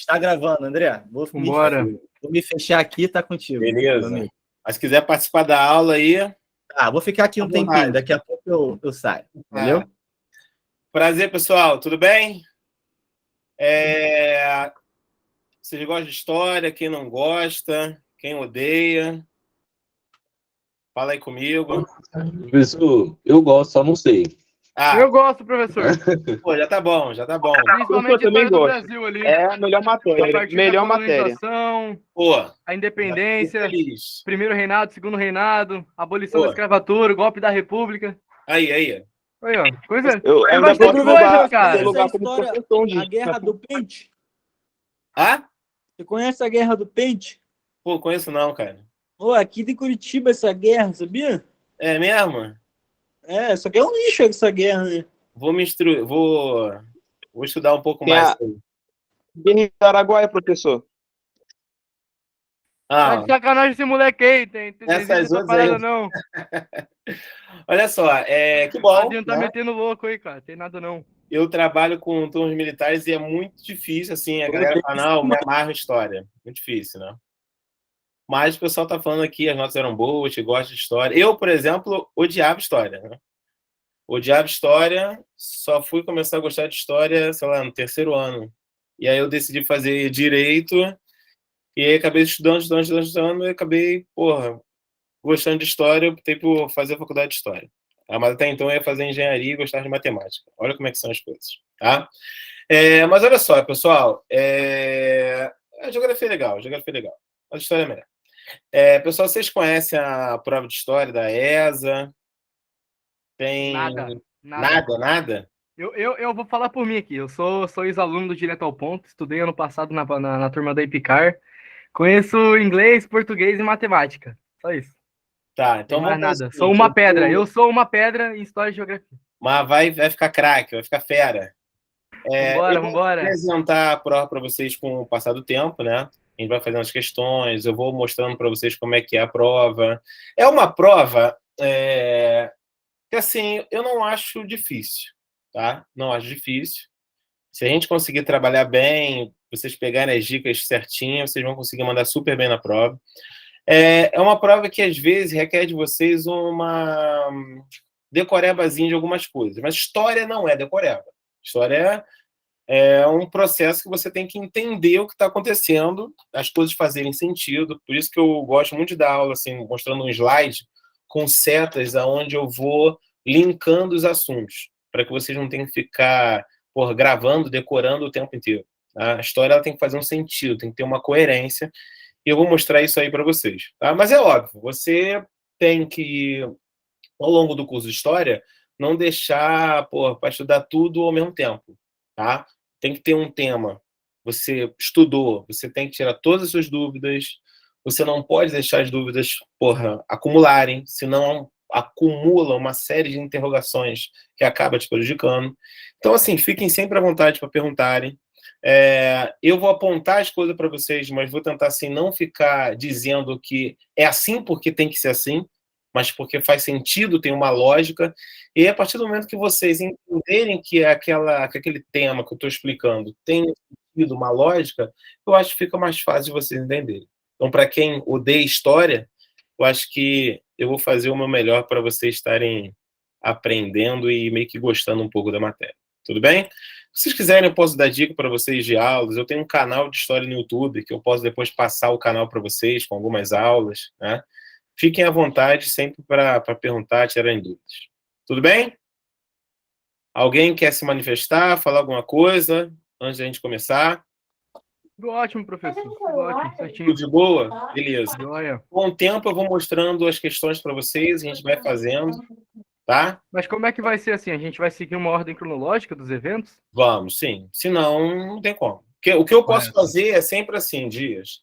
Está gravando, André. Vambora. Vou me fechar aqui, tá contigo. Beleza. Mas se quiser participar da aula aí... Vou ficar aqui um tempinho, daqui a pouco eu saio. Valeu? Prazer, pessoal. Tudo bem? Vocês gostam de história? Quem não gosta? Quem odeia? Fala aí comigo. Professor, eu gosto, só não sei. Eu gosto, professor. Pô, já tá bom. Principalmente a história do Brasil ali. É a melhor A matéria. partir Melhor da matéria. colonização, Pô, a independência, feliz. primeiro reinado, segundo reinado, abolição Pô. da escravatura, golpe da república. Aí. Aí, ó. Coisa. Eu Tem ainda bastante posso coisa, lugar, cara. lugar como História, professor de... a Guerra do Pente. Você conhece a Guerra do Pente? Pô, conheço não, cara. Aqui de Curitiba essa guerra, sabia? É mesmo? Só que é um lixo essa guerra, né? Vou me instruir, vou estudar um pouco Tem mais. a- Guerra de Araguaia, professor. Tá de sacanagem esse moleque aí. Tem Essas essa outras parada, aí. não. Olha só, que O bom. Adinho tá Né? metendo louco aí, cara. Tem nada, não. Eu trabalho com turmas militares e é muito difícil, assim, a galera fala, não, me amarro em história. Muito difícil, né? Mas o pessoal tá falando aqui, as notas eram boas, que gosta de história. Eu, por exemplo, odiava história, né? Odiava história, só fui começar a gostar de história, sei lá, no terceiro ano. E aí eu decidi fazer direito, e aí acabei estudando, e acabei, gostando de história, eu optei por fazer a faculdade de história. Mas até então eu ia fazer engenharia e gostar de matemática. Olha como é que são as coisas, tá? Mas olha só, pessoal, a geografia é legal, a história é melhor. Pessoal, vocês conhecem a prova de história da ESA? Tem... Nada? Eu vou falar por mim aqui. Eu sou ex-aluno do Direto ao Ponto. Estudei ano passado na turma da Epicar. Conheço inglês, português e matemática. Só isso. Tá, então Não mais vamos fazer o nada. seguinte, Sou uma pedra. Eu sou uma pedra em história e geografia. Mas vai ficar craque, vai ficar fera. Eu vou Vambora. apresentar a prova para vocês com o passar do tempo, né? A gente vai fazendo as questões, eu vou mostrando para vocês como é que é a prova. É uma prova que, assim, eu não acho difícil, tá? Não acho difícil. Se a gente conseguir trabalhar bem, vocês pegarem as dicas certinhas, vocês vão conseguir mandar super bem na prova. É uma prova que, às vezes, requer de vocês uma decorebazinha de algumas coisas. Mas história não é decoreba. História é um processo que você tem que entender o que está acontecendo, as coisas fazerem sentido. Por isso que eu gosto muito de dar aula, assim, mostrando um slide com setas aonde eu vou linkando os assuntos, para que vocês não tenham que ficar gravando, decorando o tempo inteiro. Tá? A história ela tem que fazer um sentido, tem que ter uma coerência, e eu vou mostrar isso aí para vocês. Tá? Mas é óbvio, você tem que, ao longo do curso de História, não deixar para estudar tudo ao mesmo tempo. Tá? Tem que ter um tema. Você estudou, você tem que tirar todas as suas dúvidas, você não pode deixar as dúvidas acumularem, senão acumula uma série de interrogações que acaba te prejudicando. Então, assim, fiquem sempre à vontade para perguntarem. Eu vou apontar as coisas para vocês, mas vou tentar, assim, não ficar dizendo que é assim porque tem que ser assim, mas porque faz sentido, tem uma lógica. E a partir do momento que vocês entenderem que aquele tema que eu estou explicando tem sentido, uma lógica, eu acho que fica mais fácil de vocês entenderem. Então, para quem odeia história, eu acho que eu vou fazer o meu melhor para vocês estarem aprendendo e meio que gostando um pouco da matéria. Tudo bem? Se vocês quiserem, eu posso dar dica para vocês de aulas. Eu tenho um canal de história no YouTube, que eu posso depois passar o canal para vocês com algumas aulas, né? Fiquem à vontade sempre para perguntar, tirarem dúvidas. Tudo bem? Alguém quer se manifestar, falar alguma coisa antes da gente começar? Tudo ótimo, professor. Tudo ótimo, certinho. Tudo de boa? Beleza. Joia. Com o tempo eu vou mostrando as questões para vocês, a gente vai fazendo, tá? Mas como é que vai ser assim? A gente vai seguir uma ordem cronológica dos eventos? Vamos, sim. Senão, não tem como. O que eu posso fazer é sempre assim, Dias.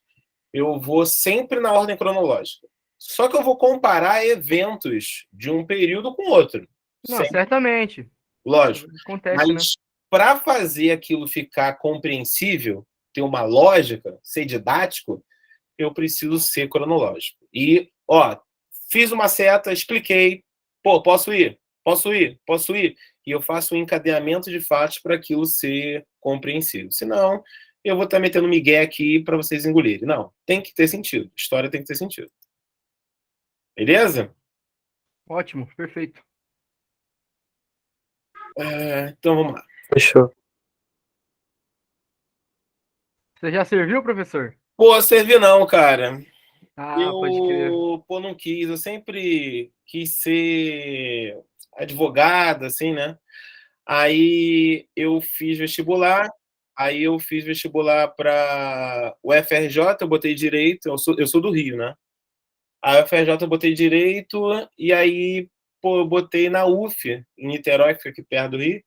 Eu vou sempre na ordem cronológica. Só que eu vou comparar eventos de um período com outro. Não, Sempre. certamente. Lógico. Acontece, Mas para fazer aquilo ficar compreensível, ter uma lógica, ser didático, eu preciso ser cronológico. E, fiz uma seta, expliquei, posso ir. E eu faço um encadeamento de fatos para aquilo ser compreensível. Senão, eu vou estar metendo migué aqui para vocês engolirem. Não, tem que ter sentido. História tem que ter sentido. Beleza? Ótimo, perfeito. Então vamos lá. Fechou. Você já serviu, professor? Pô, servi não, cara. Ah, pode crer. Pô, não quis. Eu sempre quis ser advogado, assim, né? Aí eu fiz vestibular. Aí eu fiz vestibular para o FRJ, eu botei direito. Eu sou do Rio, né? A UFRJ eu botei direito. E aí, pô, eu botei na UF, em Niterói, que fica aqui perto do Rio,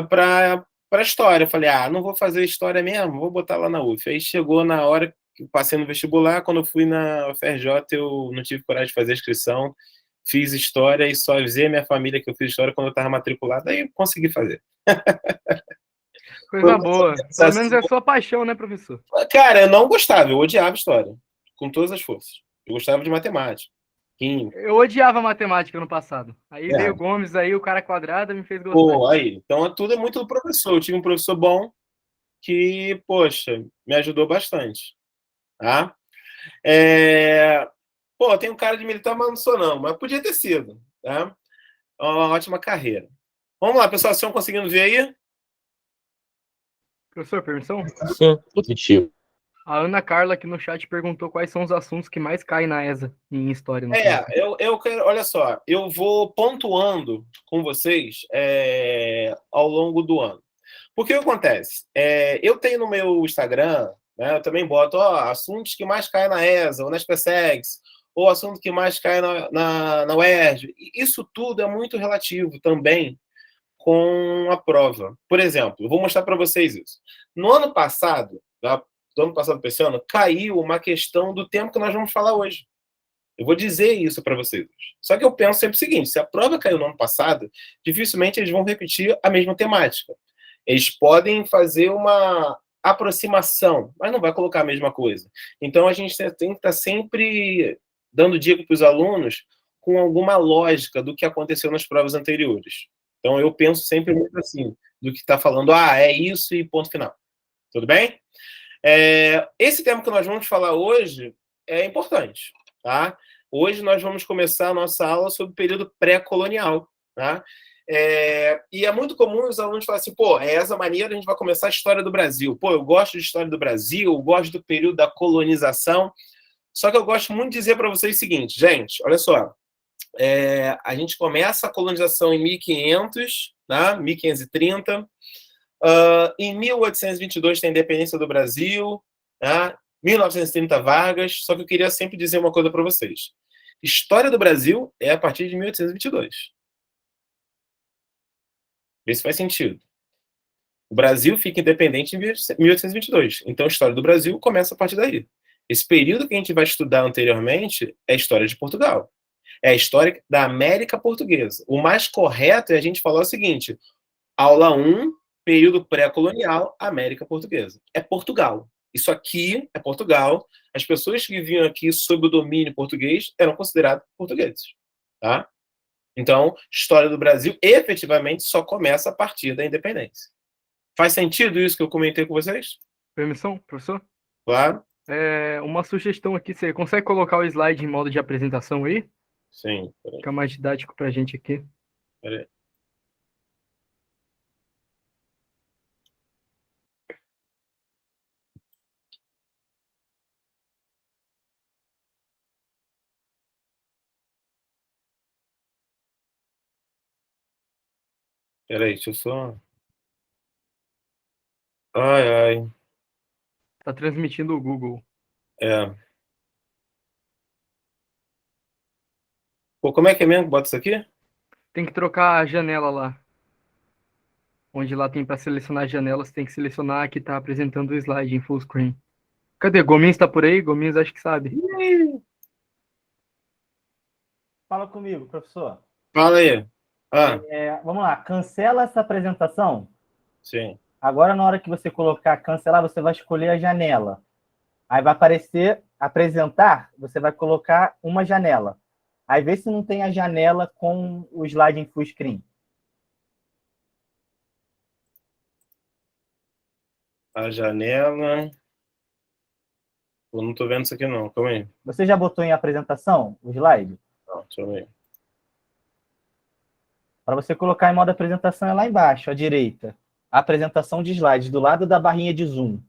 para história. Eu falei, não vou fazer história mesmo, vou botar lá na UF. Aí chegou na hora que eu passei no vestibular, quando eu fui na UFRJ, eu não tive coragem de fazer a inscrição, fiz história e só avisei a minha família que eu fiz história quando eu estava matriculado, aí eu consegui fazer. Coisa boa. Pelo menos é sua paixão, né, professor? Cara, eu não gostava, eu odiava história, com todas as forças. Eu gostava de matemática, química. Eu odiava matemática no passado. Aí veio o Gomes aí, o cara quadrado, me fez gostar. Pô, aí. Então tudo é muito do professor. Eu tive um professor bom que, poxa, me ajudou bastante. Tá? Pô, tem um cara de militar, mas não sou não. Mas podia ter sido. Tá? Uma ótima carreira. Vamos lá, pessoal. Vocês estão conseguindo ver aí? Professor, permissão? Sim. Positivo. A Ana Carla aqui no chat perguntou quais são os assuntos que mais caem na ESA em história. Eu quero, olha só, eu vou pontuando com vocês ao longo do ano. Porque o que acontece? Eu tenho no meu Instagram, né, eu também boto assuntos que mais caem na ESA, ou na SpaceX, ou assunto que mais cai na UERJ. Isso tudo é muito relativo também com a prova. Por exemplo, eu vou mostrar para vocês isso. No ano passado, do ano passado para esse ano, caiu uma questão do tempo que nós vamos falar hoje. Eu vou dizer isso para vocês. Só que eu penso sempre o seguinte, se a prova caiu no ano passado, dificilmente eles vão repetir a mesma temática. Eles podem fazer uma aproximação, mas não vai colocar a mesma coisa. Então, a gente tem que estar sempre dando dica para os alunos com alguma lógica do que aconteceu nas provas anteriores. Então, eu penso sempre muito assim, do que está falando, é isso e ponto final. Tudo bem? Esse tema que nós vamos falar hoje é importante, tá? Hoje nós vamos começar a nossa aula sobre o período pré-colonial, tá? E é muito comum os alunos falarem assim, pô, essa maneira a gente vai começar a história do Brasil. Pô, eu gosto de história do Brasil, eu gosto do período da colonização. Só que eu gosto muito de dizer para vocês o seguinte, gente, olha só. A gente começa a colonização em 1500, tá? 1530. Em 1822 tem a independência do Brasil, tá? 1930 Vargas. Só que eu queria sempre dizer uma coisa para vocês. História do Brasil é a partir de 1822. Vê se faz sentido. O Brasil fica independente em 1822. Então, a história do Brasil começa a partir daí. Esse período que a gente vai estudar anteriormente é a história de Portugal. É a história da América Portuguesa. O mais correto é a gente falar o seguinte, aula 1, período pré-colonial, América Portuguesa. É Portugal. Isso aqui é Portugal. As pessoas que vinham aqui sob o domínio português eram consideradas portugueses. Tá? Então, história do Brasil efetivamente só começa a partir da independência. Faz sentido isso que eu comentei com vocês? Permissão, professor? Claro. Uma sugestão aqui, você consegue colocar o slide em modo de apresentação aí? Sim. Fica mais didático pra gente aqui. Peraí. Peraí, deixa eu só... Ai. Tá transmitindo o Google. Pô, como é que é mesmo? Bota isso aqui? Tem que trocar a janela lá. Onde lá tem para selecionar janelas, tem que selecionar a que tá apresentando o slide em full screen. Cadê? Gominhos tá por aí? Gominhos acho que sabe. Fala comigo, professor. Fala aí. Vamos lá, cancela essa apresentação. Sim. Agora, na hora que você colocar cancelar, você vai escolher a janela. Aí vai aparecer apresentar, você vai colocar uma janela. Aí vê se não tem a janela com o slide em full screen. a janela. Eu não tô vendo isso aqui não, calma aí. Você já botou em apresentação o slide? Não, deixa eu ver. Para você colocar em modo apresentação é lá embaixo, à direita. Apresentação de slides, do lado da barrinha de zoom.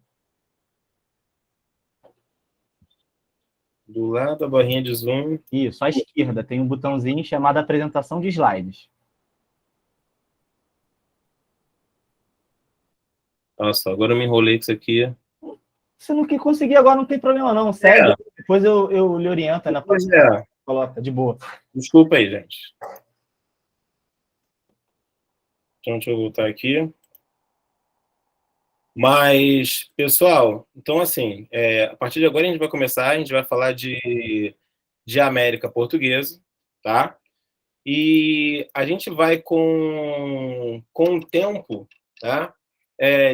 Do lado da barrinha de zoom. Isso, à esquerda tem um botãozinho chamado apresentação de slides. Nossa, agora eu me enrolei com isso aqui. Se não conseguir agora, não tem problema não. Segue, depois eu lhe oriento na Pois próxima. é. Coloca, de boa. Desculpa aí, gente. Então, deixa eu voltar aqui. Mas, pessoal, então assim, a partir de agora a gente vai começar, a gente vai falar de América Portuguesa, tá? E a gente vai com o tempo, tá?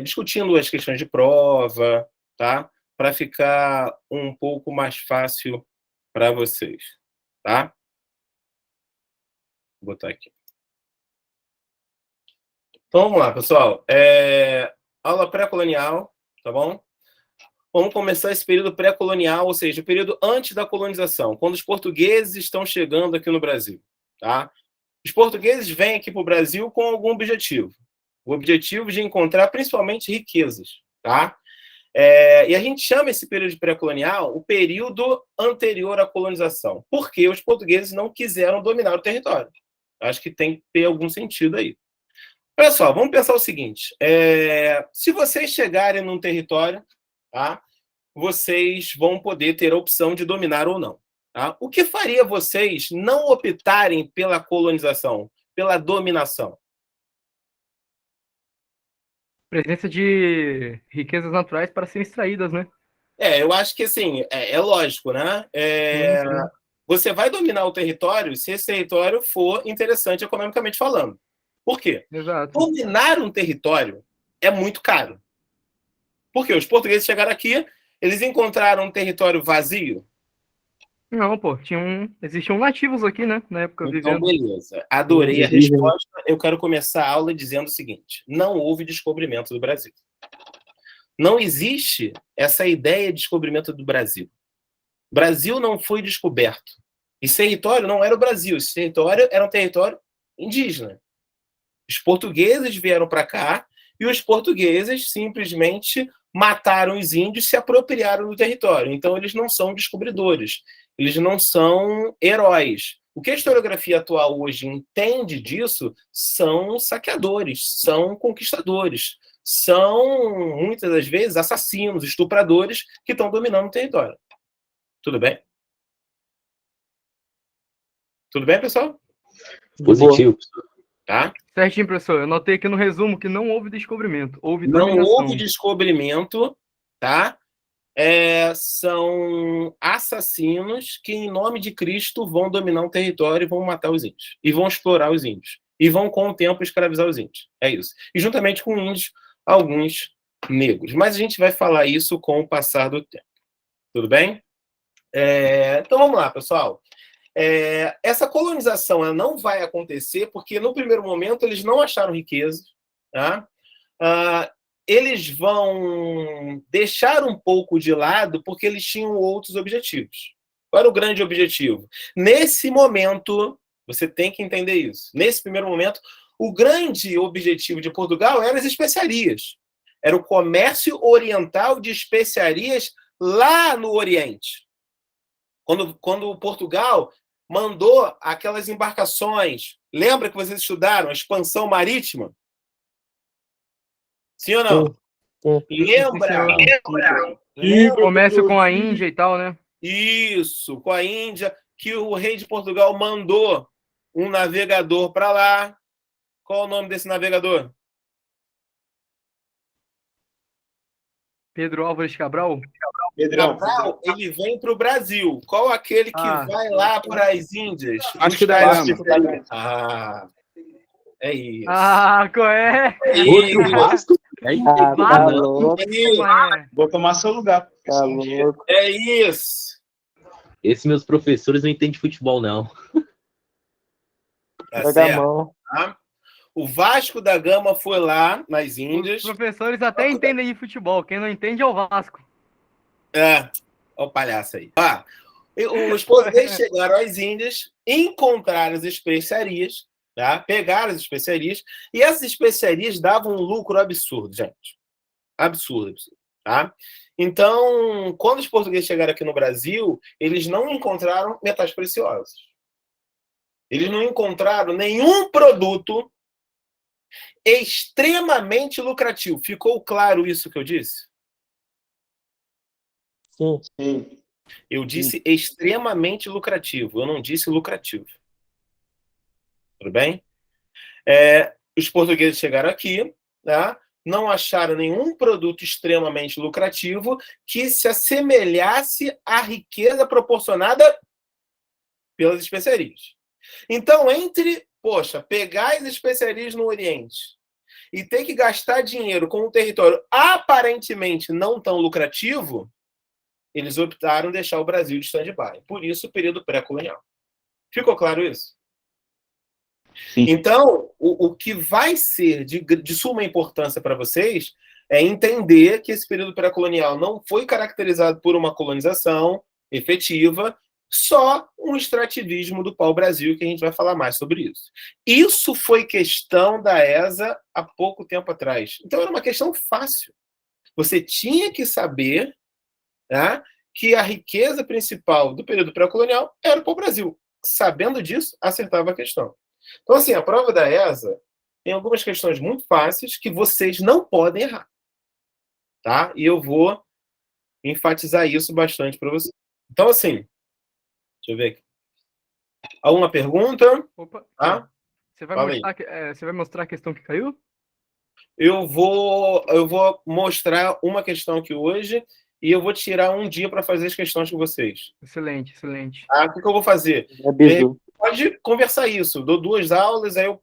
Discutindo as questões de prova, tá? Para ficar um pouco mais fácil para vocês, tá? Vou botar aqui. Então, vamos lá, pessoal. Aula pré-colonial, tá bom? Vamos começar esse período pré-colonial, ou seja, o período antes da colonização, quando os portugueses estão chegando aqui no Brasil, tá? Os portugueses vêm aqui para o Brasil com algum objetivo. O objetivo de encontrar, principalmente, riquezas, tá? E a gente chama esse período pré-colonial o período anterior à colonização, porque os portugueses não quiseram dominar o território. Acho que tem que ter algum sentido aí. Pessoal, vamos pensar o seguinte: se vocês chegarem num território, tá, vocês vão poder ter a opção de dominar ou não. Tá? O que faria vocês não optarem pela colonização, pela dominação? Presença de riquezas naturais para serem extraídas, né? Eu acho que assim, é lógico, né? Sim. Você vai dominar o território se esse território for interessante economicamente falando. Por quê? Exato. Dominar um território é muito caro. Porque os portugueses chegaram aqui, eles encontraram um território vazio. Não, pô, existiam nativos aqui, né? Na época Então, vivendo. beleza. Adorei a resposta. Eu quero começar a aula dizendo o seguinte: não houve descobrimento do Brasil. Não existe essa ideia de descobrimento do Brasil. O Brasil não foi descoberto. Esse território não era o Brasil. Esse território era um território indígena. Os portugueses vieram para cá e os portugueses simplesmente mataram os índios e se apropriaram do território. Então, eles não são descobridores. Eles não são heróis. O que a historiografia atual hoje entende disso são saqueadores, são conquistadores, são, muitas das vezes, assassinos, estupradores que estão dominando o território. Tudo bem? Tudo bem, pessoal? Positivo. Tá? Certinho, professor. Eu notei aqui no resumo que não houve descobrimento, houve Não dominação. houve descobrimento, tá? São assassinos que, em nome de Cristo, vão dominar um território e vão matar os índios. E vão explorar os índios. E vão, com o tempo, escravizar os índios. É isso. E, juntamente com índios, alguns negros. Mas a gente vai falar isso com o passar do tempo. Tudo bem? Então, vamos lá, pessoal. Essa colonização ela não vai acontecer porque, no primeiro momento, eles não acharam riqueza. Tá? Eles vão deixar um pouco de lado porque eles tinham outros objetivos. Qual era o grande objetivo? Nesse momento, você tem que entender isso. Nesse primeiro momento, o grande objetivo de Portugal eram as especiarias. Era o comércio oriental de especiarias lá no Oriente. Quando Portugal mandou aquelas embarcações, lembra que vocês estudaram a expansão marítima? Sim ou não? Lembra? Começa com a Índia e tal, né? Isso, com a Índia, que o rei de Portugal mandou um navegador para lá. Qual o nome desse navegador? Pedro Álvares Cabral. Cabral, ele vem para o Brasil. Qual aquele que vai lá para as Índias? Acho que da Gama. É isso. Qual é? Outro Vasco? Tá louco. Vou tomar seu lugar. Tá louco. É isso. Esses meus professores não entendem de futebol, não. Tá Pega a certo. mão. Tá? O Vasco da Gama foi lá nas Os Índias. professores até entendem de futebol. Quem não entende é o Vasco. Olha o palhaço aí. Os portugueses chegaram às Índias, encontraram as especiarias, tá? Pegaram as especiarias, e essas especiarias davam um lucro absurdo, gente. Absurdo, tá? Então, quando os portugueses chegaram aqui no Brasil, eles não encontraram metais preciosos. Eles não encontraram nenhum produto extremamente lucrativo. Ficou claro isso que eu disse? Sim. Eu disse extremamente lucrativo, eu não disse lucrativo. Tudo bem? Os portugueses chegaram aqui, tá? Não acharam nenhum produto extremamente lucrativo que se assemelhasse à riqueza proporcionada pelas especiarias. Então, entre, pegar as especiarias no Oriente e ter que gastar dinheiro com um território aparentemente não tão lucrativo, eles optaram em deixar o Brasil de stand-by. Por isso, o período pré-colonial. Ficou claro isso? Sim. Então, o que vai ser de suma importância para vocês é entender que esse período pré-colonial não foi caracterizado por uma colonização efetiva, só um extrativismo do pau-brasil, que a gente vai falar mais sobre isso. Isso foi questão da ESA há pouco tempo atrás. Então, era uma questão fácil. Você tinha que saber, tá, que a riqueza principal do período pré-colonial era o pau-brasil. Sabendo disso, acertava a questão. Então, assim, a prova da ESA tem algumas questões muito fáceis que vocês não podem errar. Tá? E eu vou enfatizar isso bastante para vocês. Então, assim, deixa eu ver aqui. Alguma pergunta? Opa, Tá? você vai Fala aí. você vai mostrar a questão que caiu? Eu vou mostrar uma questão aqui hoje e eu vou tirar um dia para fazer as questões com vocês. Excelente, excelente. O que eu vou fazer? Bisu. Pode conversar isso. Dou 2 aulas, aí eu,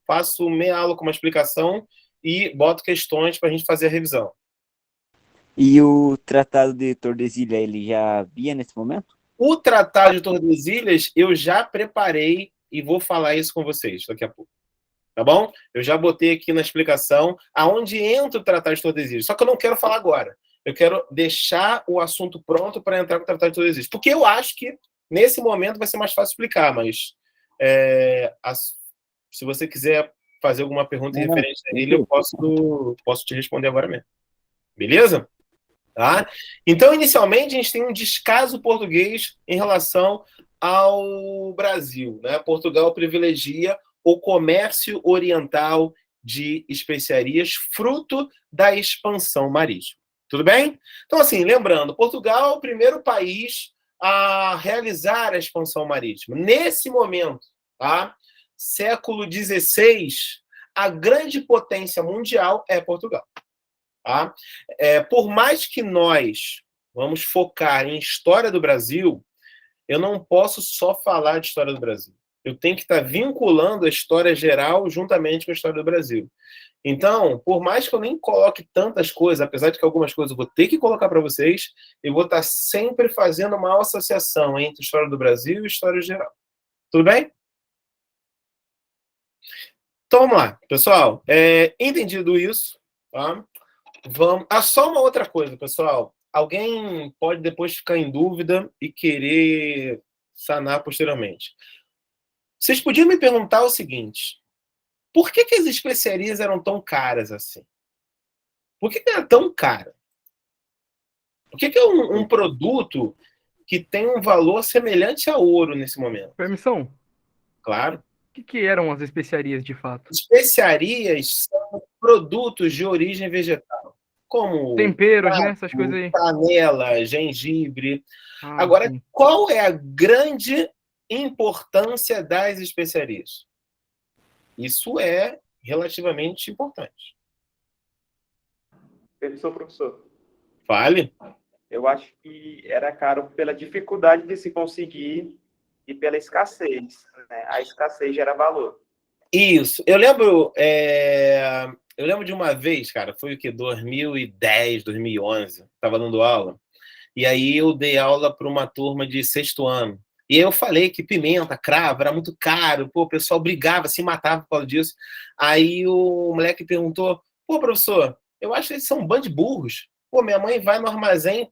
faço meia aula com uma explicação e boto questões para a gente fazer a revisão. E o Tratado de Tordesilhas, ele já havia nesse momento? O Tratado de Tordesilhas, eu já preparei e vou falar isso com vocês daqui a pouco. Tá bom? Eu já botei aqui na explicação aonde entra o Tratado de Tordesilhas. Só que eu não quero falar agora. Eu quero deixar o assunto pronto para entrar com o Tratado de Tordesilhas. Porque eu acho que, nesse momento, vai ser mais fácil explicar, mas se você quiser fazer alguma pergunta referente a ele, eu posso te responder agora mesmo. Beleza? Tá? Então, inicialmente, a gente tem um descaso português em relação ao Brasil, né? Portugal privilegia o comércio oriental de especiarias, fruto da expansão marítima. Tudo bem? Então, assim, lembrando, Portugal é o primeiro país a realizar a expansão marítima. Nesse momento, tá? Século XVI, a grande potência mundial é Portugal. Tá? Por mais que nós vamos focar em história do Brasil, eu não posso só falar de história do Brasil. Eu tenho que estar vinculando a história geral juntamente com a história do Brasil. Então, por mais que eu nem coloque tantas coisas, apesar de que algumas coisas eu vou ter que colocar para vocês, eu vou estar sempre fazendo uma associação entre história do Brasil e história geral. Tudo bem? Então, vamos lá, pessoal. Entendido isso, tá? Vamos. Só uma outra coisa, pessoal. Alguém pode depois ficar em dúvida e querer sanar posteriormente. Vocês podiam me perguntar o seguinte: por que as especiarias eram tão caras assim? Por que era tão cara? Por que é um produto que tem um valor semelhante a ouro nesse momento? Permissão? Claro. O que eram as especiarias de fato? Especiarias são produtos de origem vegetal, como temperos, né? Essas coisas aí. canela, gengibre. Agora, sim. qual é a grande importância das especiarias? Isso é relativamente importante. Professor. Fale. Eu acho que era caro pela dificuldade de se conseguir e pela escassez. Né? A escassez gera valor. Isso. Eu lembro de uma vez, cara, foi o que? 2010, 2011. Estava dando aula. E aí eu dei aula para uma turma de 6º ano. E aí eu falei que pimenta, cravo, era muito caro, pô, o pessoal brigava, se matava por causa disso. Aí o moleque perguntou, pô, professor, eu acho que eles são um bando de burros. Pô, minha mãe vai no armazém,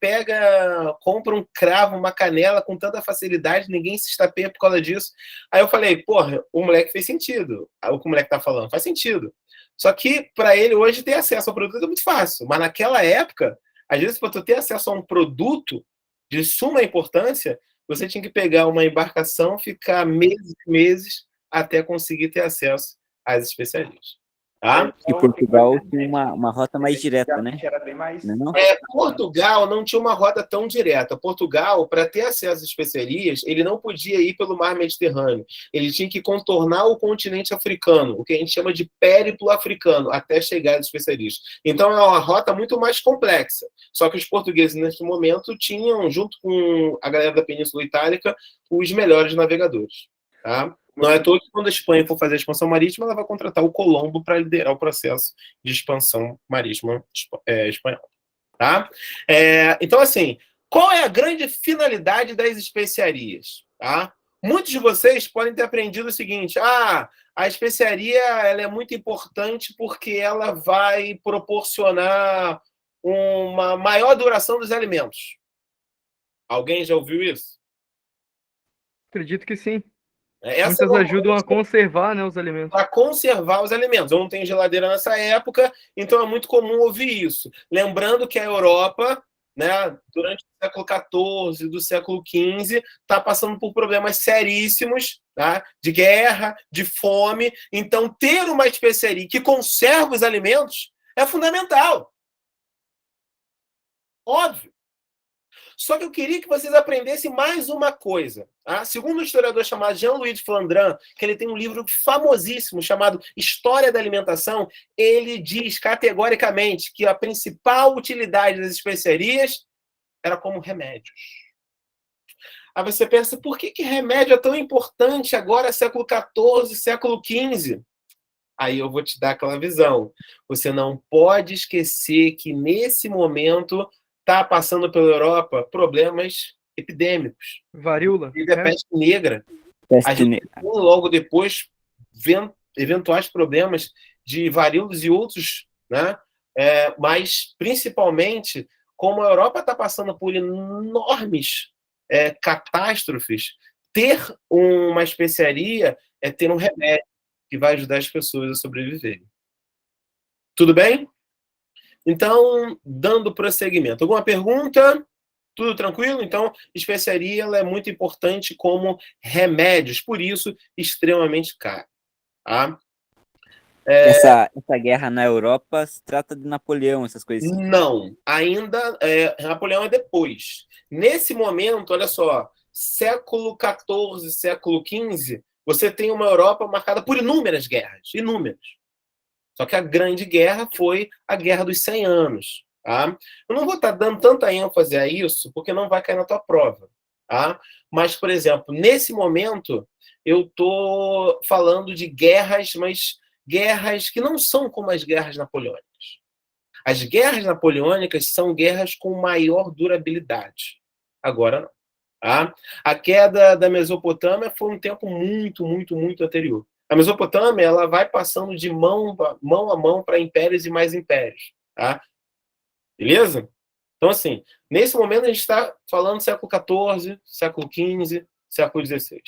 compra um cravo, uma canela com tanta facilidade, ninguém se estapeia por causa disso. Aí eu falei, porra, o moleque fez sentido. O que o moleque tá falando faz sentido. Só que para ele hoje ter acesso ao produto é muito fácil. Mas naquela época, às vezes para tu ter acesso a um produto de suma importância, você tinha que pegar uma embarcação, ficar meses e meses até conseguir ter acesso às especiarias. Tá? E Portugal tinha uma rota mais direta, né? Era bem mais... Não? Portugal não tinha uma rota tão direta. Portugal, para ter acesso às especiarias, ele não podia ir pelo mar Mediterrâneo. Ele tinha que contornar o continente africano, o que a gente chama de périplo africano, até chegar às especiarias. Então, é uma rota muito mais complexa. Só que os portugueses, nesse momento, tinham, junto com a galera da Península Itálica, os melhores navegadores. Tá? Não é à toa que quando a Espanha for fazer a expansão marítima, ela vai contratar o Colombo para liderar o processo de expansão marítima espanhola. Tá? Então, assim, qual é a grande finalidade das especiarias? Tá? Muitos de vocês podem ter aprendido o seguinte, a especiaria ela é muito importante porque ela vai proporcionar uma maior duração dos alimentos. Alguém já ouviu isso? Acredito que sim. Essa Muitas ajudam a conservar, né, os alimentos. Para conservar os alimentos. Eu não tenho geladeira nessa época, então é muito comum ouvir isso. Lembrando que a Europa, né, durante o século XIV, do século XV, está passando por problemas seríssimos, tá? De guerra, de fome. Então, ter uma especiaria que conserva os alimentos é fundamental. Óbvio. Só que eu queria que vocês aprendessem mais uma coisa. Tá? Segundo um historiador chamado Jean-Louis de Flandrin, que ele tem um livro famosíssimo chamado História da Alimentação, ele diz categoricamente que a principal utilidade das especiarias era como remédios. Aí você pensa, por que remédio é tão importante agora, século XIV, século XV? Aí eu vou te dar aquela visão. Você não pode esquecer que nesse momento está passando pela Europa problemas epidêmicos. Varíola. E a peste negra. A gente tem logo depois eventuais problemas de varíolas e outros, né? Mas, principalmente, como a Europa está passando por enormes catástrofes, ter uma especiaria é ter um remédio que vai ajudar as pessoas a sobreviverem. Tudo bem? Então, dando prosseguimento. Alguma pergunta? Tudo tranquilo? Então, especiaria ela é muito importante como remédios, por isso, extremamente caro. Tá? Essa guerra na Europa se trata de Napoleão, essas coisas assim. Não, ainda Napoleão é depois. Nesse momento, olha só, século XIV, século XV, você tem uma Europa marcada por inúmeras guerras, inúmeras. Só que a grande guerra foi a Guerra dos 100 Anos. Tá? Eu não vou estar dando tanta ênfase a isso, porque não vai cair na tua prova. Tá? Mas, por exemplo, nesse momento, eu estou falando de guerras, mas guerras que não são como as guerras napoleônicas. As guerras napoleônicas são guerras com maior durabilidade. Agora não. Tá? A queda da Mesopotâmia foi um tempo muito, muito, muito anterior. A Mesopotâmia ela vai passando de mão a mão para impérios e mais impérios. Tá? Beleza? Então, assim, nesse momento a gente está falando do século XIV, século XV, século XVI.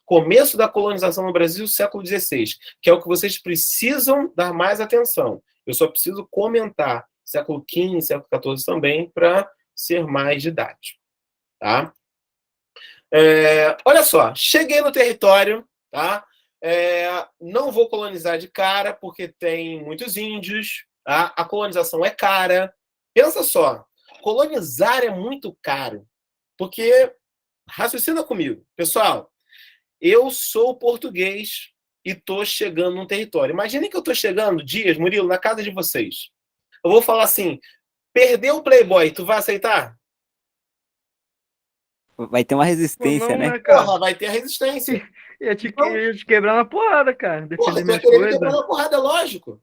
Começo da colonização no Brasil, século XVI, que é o que vocês precisam dar mais atenção. Eu só preciso comentar século XV, século XIV também, para ser mais didático. Tá? Olha só, cheguei no território, tá? Não vou colonizar de cara, porque tem muitos índios, tá? A colonização é cara. Pensa só, colonizar é muito caro, porque, raciocina comigo, pessoal, eu sou português e estou chegando num território. Imaginem que eu estou chegando, Dias, Murilo, na casa de vocês. Eu vou falar assim, perdeu o Playboy, tu vai aceitar? Vai ter uma resistência, Não, né? Porra, vai ter a resistência. Ia te quebrar na porrada, cara. Porra, Defender você vai minhas querer me coisas. quebrar na porrada, é lógico.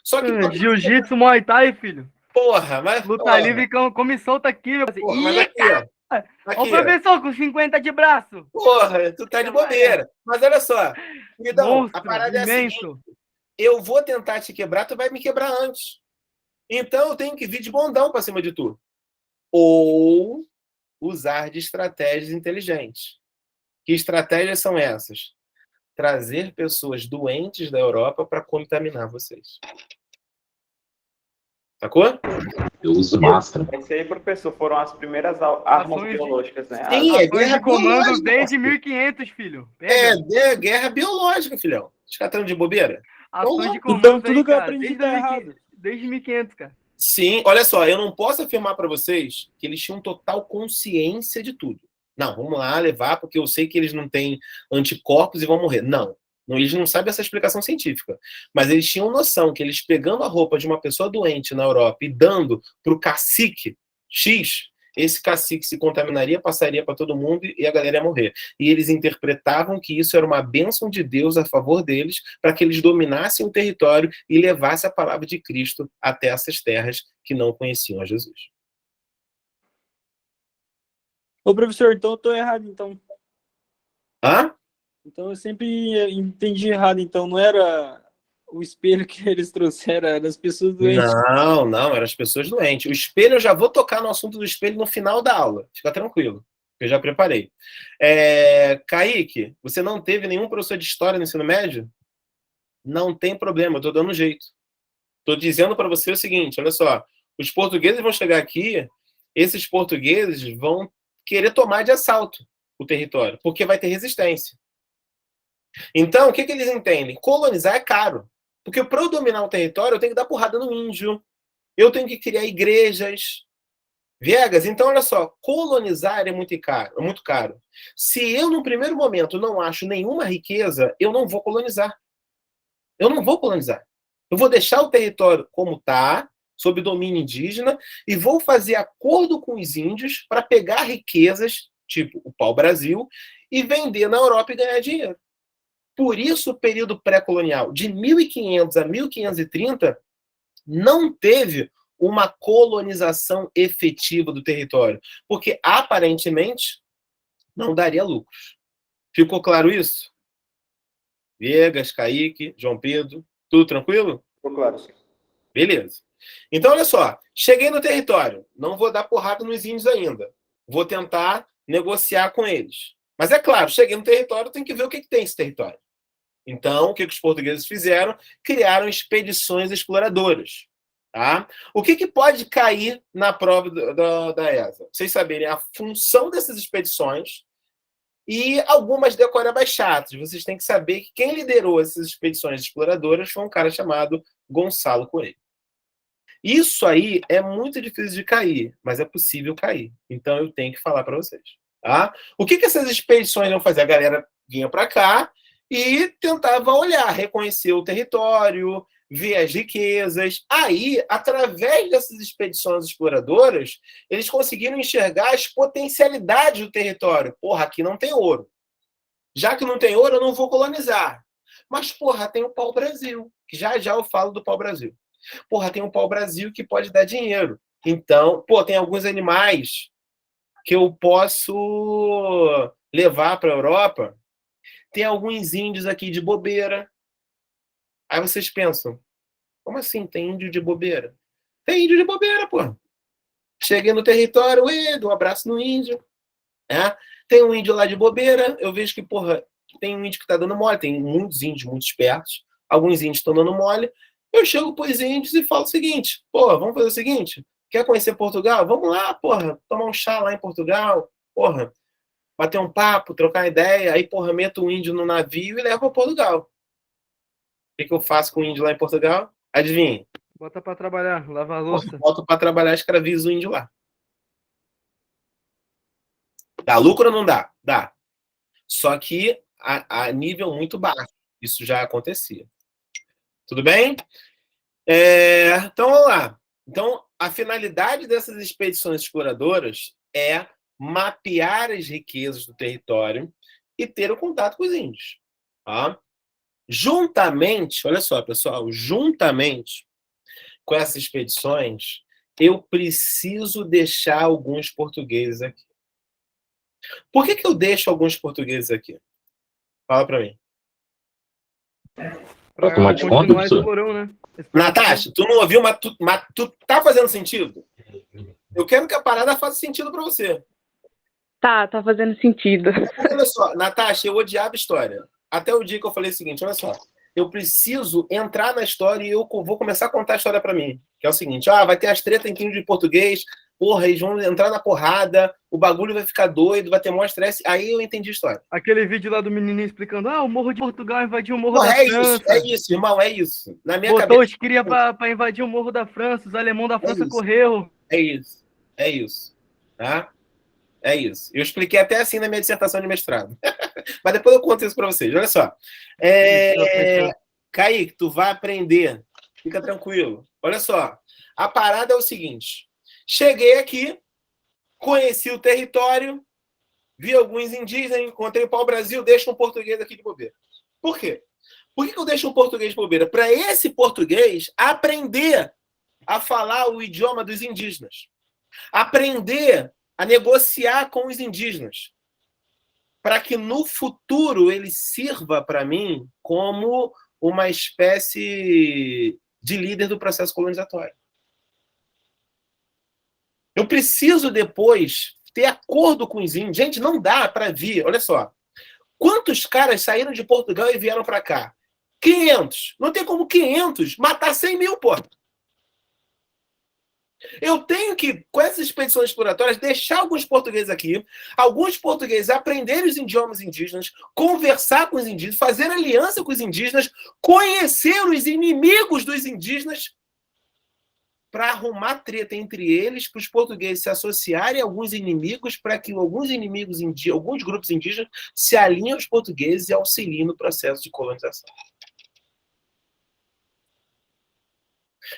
Só que... Jiu-jitsu, Muay Thai, filho. Porra, mas... Luta livre, come solta aqui, meu. Porra, mas aqui, ó. Ô, Aqui, ó. professor, com 50 de braço. Porra, tu tá de bobeira. Mas olha só, queridão, Monstro, a parada é a seguinte: imenso. eu vou tentar te quebrar, tu vai me quebrar antes. Então eu tenho que vir de bondão pra cima de tu. Ou usar de estratégias inteligentes. Que estratégias são essas? Trazer pessoas doentes da Europa para contaminar vocês. Sacou? Eu uso máscara. Esse aí, professor, foram as primeiras armas Ações de- biológicas, né? Sim, é Ações guerra de comandos biológica. desde parceiro. 1500, filho. Pega. É guerra biológica, filhão. Os caras estão de bobeira? Ações de Então comandos tudo aí, que eu cara. aprendi Desde, tá 2015, errado. desde 1500, cara. Sim, olha só, eu não posso afirmar para vocês que eles tinham total consciência de tudo. Não, vamos lá levar, porque eu sei que eles não têm anticorpos e vão morrer. Não, eles não sabem essa explicação científica. Mas eles tinham noção que eles pegando a roupa de uma pessoa doente na Europa e dando para o cacique X, esse cacique se contaminaria, passaria para todo mundo e a galera ia morrer. E eles interpretavam que isso era uma bênção de Deus a favor deles, para que eles dominassem o território e levassem a palavra de Cristo até essas terras que não conheciam a Jesus. Ô, professor, então eu tô errado, então. Hã? Então eu sempre entendi errado, então. Não era o espelho que eles trouxeram, era as pessoas doentes. Não, eram as pessoas doentes. O espelho, eu já vou tocar no assunto do espelho no final da aula. Fica tranquilo, eu já preparei. Kaique, você não teve nenhum professor de história no ensino médio? Não tem problema, eu tô dando um jeito. Tô dizendo para você o seguinte, olha só. Os portugueses vão chegar aqui, esses portugueses vão querer tomar de assalto o território, porque vai ter resistência. Então, o que eles entendem? Colonizar é caro. Porque para eu dominar o território, eu tenho que dar porrada no índio. Eu tenho que criar igrejas. Viegas, então olha só, colonizar é muito caro. Se eu, no primeiro momento, não acho nenhuma riqueza, eu não vou colonizar. Eu não vou colonizar. Eu vou deixar o território como está, sob domínio indígena, e vou fazer acordo com os índios para pegar riquezas, tipo o pau-brasil, e vender na Europa e ganhar dinheiro. Por isso, o período pré-colonial, de 1500 a 1530, não teve uma colonização efetiva do território, porque, aparentemente, não daria lucros. Ficou claro isso? Viegas, Kaique, João Pedro, tudo tranquilo? Ficou claro, sim. Beleza. Então, olha só, cheguei no território, não vou dar porrada nos índios ainda. Vou tentar negociar com eles. Mas é claro, cheguei no território, tem que ver o que tem esse território. Então, o que os portugueses fizeram? Criaram expedições exploradoras. Tá? O que pode cair na prova da ESA? Vocês saberem a função dessas expedições e algumas decoradas chatas. Vocês têm que saber que quem liderou essas expedições exploradoras foi um cara chamado Gonçalo Coelho. Isso aí é muito difícil de cair, mas é possível cair. Então, eu tenho que falar para vocês. Tá? O que essas expedições vão fazer? A galera vinha para cá e tentava olhar, reconhecer o território, ver as riquezas. Aí, através dessas expedições exploradoras, eles conseguiram enxergar as potencialidades do território. Porra, aqui não tem ouro. Já que não tem ouro, eu não vou colonizar. Mas, porra, tem o pau-brasil, que já eu falo do pau-brasil. Porra, tem o pau-brasil que pode dar dinheiro. Então, tem alguns animais que eu posso levar para a Europa. Tem alguns índios aqui de bobeira. Aí vocês pensam, como assim tem índio de bobeira? Tem índio de bobeira, pô. Cheguei no território, dou um abraço no índio. Tem um índio lá de bobeira, eu vejo que, porra, tem um índio que tá dando mole, tem muitos índios muito espertos, alguns índios estão dando mole. Eu chego pros índios e falo o seguinte, vamos fazer o seguinte, quer conhecer Portugal? Vamos lá, porra, tomar um chá lá em Portugal, porra. Bater um papo, trocar ideia, aí, porra, meto um índio no navio e levo para Portugal. O que eu faço com o índio lá em Portugal? Adivinha? Bota pra trabalhar, lava a louça. Boto para trabalhar, escravizo o índio lá. Dá lucro ou não dá? Dá. Só que a nível muito baixo. Isso já acontecia. Tudo bem? Então, vamos lá. Então, a finalidade dessas expedições exploradoras é mapear as riquezas do território e ter o contato com os índios. Tá? Juntamente, olha só, pessoal, juntamente com essas expedições, eu preciso deixar alguns portugueses aqui. Por que eu deixo alguns portugueses aqui? Fala pra mim. Pra tomar de conta, continuar professor? explorando, né? Natasha, tu não ouviu, mas tu tá fazendo sentido? Eu quero que a parada faça sentido pra você. Tá fazendo sentido. Olha só, Natasha, eu odiava história. Até o dia que eu falei o seguinte, olha só. Eu preciso entrar na história e eu vou começar a contar a história pra mim. Que é o seguinte, vai ter as tretas em time de português, porra, eles vão entrar na porrada, o bagulho vai ficar doido, vai ter maior estresse. Aí eu entendi a história. Aquele vídeo lá do menininho explicando, o Morro de Portugal invadiu o Morro Porra, da França. É isso, irmão, é isso. Na minha Botou cabeça. os cria pra invadir o Morro da França, os alemão da França isso. correu. É isso. Tá? É isso. Eu expliquei até assim na minha dissertação de mestrado. Mas depois eu conto isso para vocês. Olha só. Kaique, tu vai aprender. Fica tranquilo. Olha só. A parada é o seguinte. Cheguei aqui, conheci o território, vi alguns indígenas, encontrei o pau-brasil, deixo um português aqui de bobeira. Por quê? Por que eu deixo um português de bobeira? Para esse português aprender a falar o idioma dos indígenas. Aprender a negociar com os indígenas, para que no futuro ele sirva para mim como uma espécie de líder do processo colonizatório. Eu preciso depois ter acordo com os índios. Gente, não dá para vir, olha só. Quantos caras saíram de Portugal e vieram para cá? 500. Não tem como 500 matar 100 mil, pô. Eu tenho que, com essas expedições exploratórias, deixar alguns portugueses aqui, alguns portugueses aprenderem os idiomas indígenas, conversar com os indígenas, fazer aliança com os indígenas, conhecer os inimigos dos indígenas, para arrumar treta entre eles, para os portugueses se associarem a alguns inimigos, para que alguns inimigos indígenas, alguns grupos indígenas se alinhem aos portugueses e auxiliem no processo de colonização.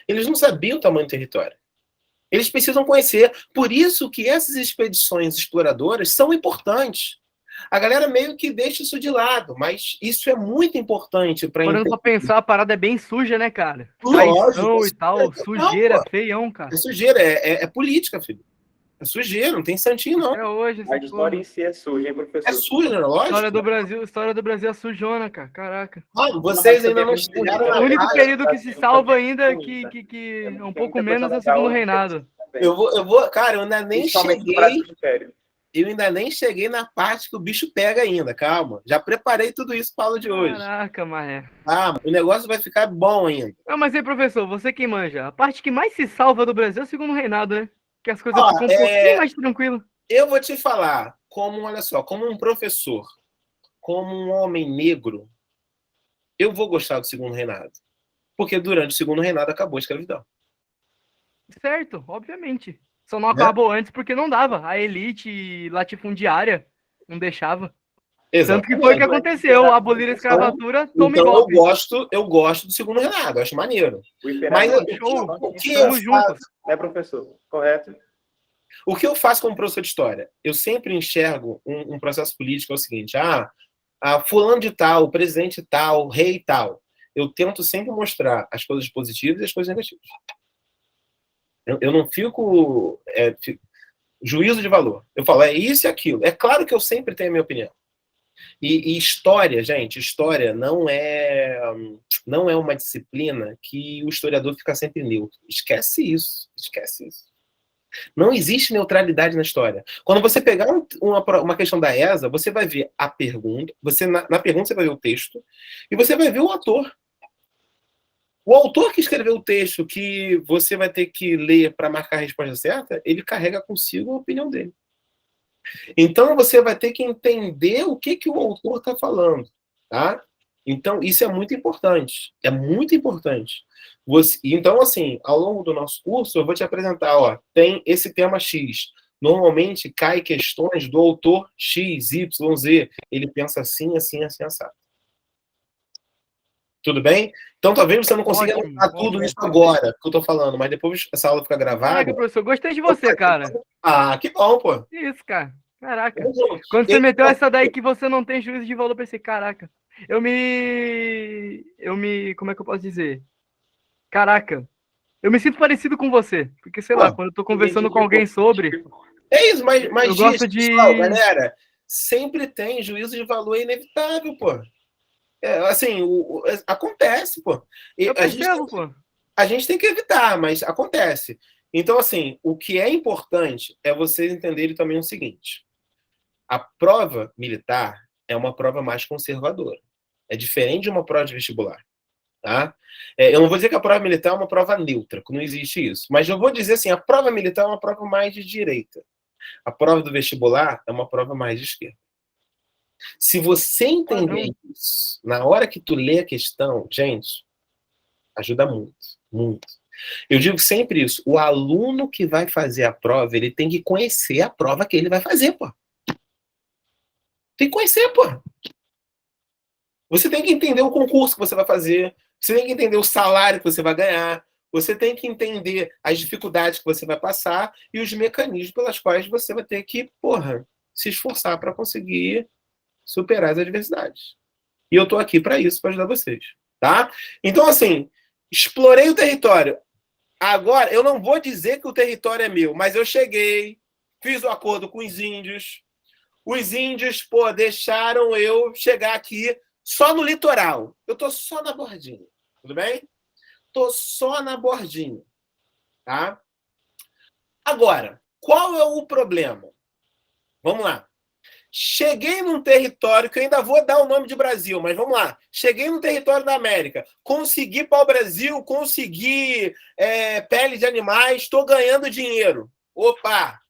Eles não sabiam o tamanho do território. Eles precisam conhecer. Por isso que essas expedições exploradoras são importantes. A galera meio que deixa isso de lado, mas isso é muito importante para Parando pra pensar, a parada é bem suja, né, cara? Lógico, e tal, sujeira, feião, cara. É sujeira, é política, filho. É sujeira, não tem santinho, não. É hoje, A história em si é suja, hein, professor? É suja, lógico. História do Brasil é sujona, cara. Caraca. Vocês ainda não chegaram na O único parte. período que se salva ainda, que é um pouco menos, é o segundo reinado. Cara, eu ainda nem cheguei. Eu ainda nem cheguei na parte que o bicho pega ainda, calma. Já preparei tudo isso para a aula de hoje. Caraca, Maré. O negócio vai ficar bom ainda. Não, mas aí, professor, você que manja, a parte que mais se salva do Brasil é o segundo reinado, né? Que as coisas ficam um pouquinho mais tranquilas. Eu vou te falar, olha só, como um professor, como um homem negro, eu vou gostar do segundo reinado. Porque durante o segundo reinado acabou a escravidão. Certo, obviamente. Só não acabou antes porque não dava. A elite latifundiária não deixava. Exato. Tanto que foi o que aconteceu. Abolir a escravatura, tome então golpe. eu gosto do segundo reinado, eu acho maneiro. Mas o que eu faço... É, professor, correto? O que eu faço como professor de história? Eu sempre enxergo um processo político é o seguinte, fulano de tal, presidente tal, rei tal. Eu tento sempre mostrar as coisas positivas e as coisas negativas. Eu não fico juízo de valor. Eu falo, é isso e aquilo. É claro que eu sempre tenho a minha opinião. E história, gente, história não é uma disciplina que o historiador fica sempre neutro. Esquece isso. Não existe neutralidade na história. Quando você pegar uma questão da ESA, você vai ver a pergunta, na pergunta você vai ver o texto, e você vai ver o autor. O autor que escreveu o texto que você vai ter que ler para marcar a resposta certa, ele carrega consigo a opinião dele. Então você vai ter que entender o que o autor está falando, tá? Então isso é muito importante. É muito importante. Então, assim, ao longo do nosso curso, eu vou te apresentar, tem esse tema X. Normalmente cai questões do autor X, Y, Z. Ele pensa assim, assim, assim, assado. Tudo bem? Então, talvez você não consiga anotar tudo isso agora que eu tô falando, mas depois essa aula fica gravada. Caraca, professor, gostei de você, cara. Que bom, pô. Isso, cara. Caraca. Quando você meteu essa daí que você não tem juízo de valor, eu pensei, caraca. Eu me... Como é que eu posso dizer? Caraca. Eu me sinto parecido com você. Porque, sei lá, quando eu tô conversando com alguém sobre... É isso, mas Eu gosto de... pessoal, galera, sempre tem juízo de valor inevitável, pô. Assim, acontece, pô. Eu percebo, pô. A gente tem que evitar, mas acontece. Então, assim, o que é importante é vocês entenderem também o seguinte. A prova militar é uma prova mais conservadora. É diferente de uma prova de vestibular. Tá? Eu não vou dizer que a prova militar é uma prova neutra, que não existe isso. Mas eu vou dizer assim, a prova militar é uma prova mais de direita. A prova do vestibular é uma prova mais de esquerda. Se você entender isso, na hora que tu lê a questão, gente, ajuda muito, muito. Eu digo sempre isso, o aluno que vai fazer a prova, ele tem que conhecer a prova que ele vai fazer, pô. Tem que conhecer, pô. Você tem que entender o concurso que você vai fazer, você tem que entender o salário que você vai ganhar, você tem que entender as dificuldades que você vai passar e os mecanismos pelas quais você vai ter que, porra, se esforçar para conseguir superar as adversidades. E eu tô aqui para isso, para ajudar vocês, tá? Então, assim, explorei o território. Agora, eu não vou dizer que o território é meu, mas eu cheguei, fiz o acordo com os índios. Os índios, pô, deixaram eu chegar aqui só no litoral. Eu tô só na bordinha, tudo bem? Tô só na bordinha, tá? Agora, qual é o problema? Vamos lá. Cheguei num território, que eu ainda vou dar o nome de Brasil, mas vamos lá. Cheguei num território da América, consegui pau-brasil, consegui pele de animais, estou ganhando dinheiro. Opa!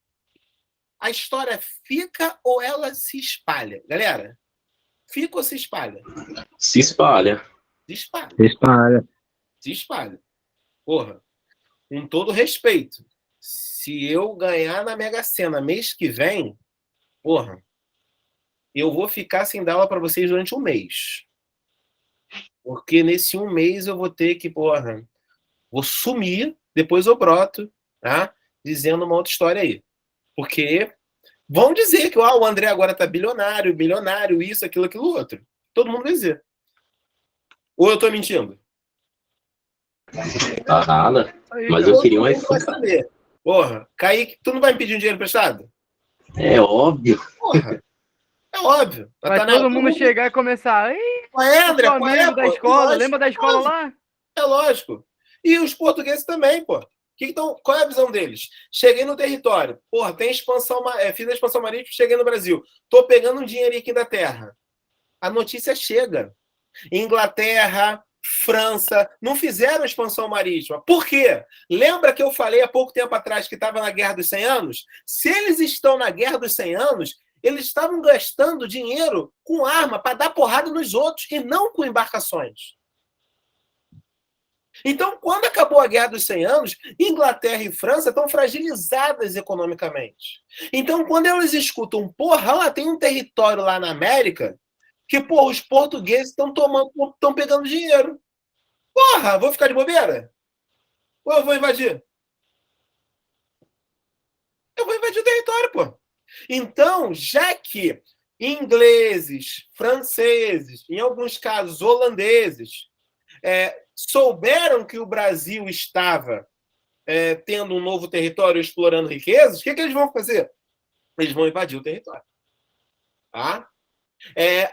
A história fica ou ela se espalha? Galera, fica ou se espalha? Se espalha. Se espalha. Se espalha. Se espalha. Porra, com todo respeito, se eu ganhar na Mega Sena mês que vem, porra, eu vou ficar sem dar aula para vocês durante um mês. Porque nesse um mês eu vou ter que, porra, vou sumir, depois eu broto, tá? Dizendo uma outra história aí. Porque vão dizer que o André agora tá bilionário, isso, aquilo, outro. Todo mundo vai dizer. Ou eu tô mentindo? Tá nada. Mas eu queria um iPhone. Porra, Kaique, tu não vai me pedir um dinheiro emprestado? É óbvio. Porra, é óbvio. Vai tá todo mundo chegar e começar. Qual é, André? Qual é, da escola, lógico, lembra da escola lá? É lógico. E os portugueses também, pô. Qual é a visão deles? Cheguei no território. Porra, tem expansão, fiz a expansão marítima, cheguei no Brasil. Tô pegando um dinheiro aqui da terra. A notícia chega. Inglaterra, França, não fizeram expansão marítima. Por quê? Lembra que eu falei há pouco tempo atrás que estava na Guerra dos 100 Anos? Se eles estão na Guerra dos 100 Anos, eles estavam gastando dinheiro com arma para dar porrada nos outros e não com embarcações. Então, quando acabou a Guerra dos 100 Anos, Inglaterra e França estão fragilizadas economicamente. Então, quando eles escutam, porra, lá tem um território lá na América que, porra, os portugueses estão pegando dinheiro. Porra, vou ficar de bobeira? Ou eu vou invadir? Eu vou invadir o território, pô. Então, já que ingleses, franceses, em alguns casos holandeses, souberam que o Brasil estava tendo um novo território explorando riquezas, o que eles vão fazer? Eles vão invadir o território. Tá?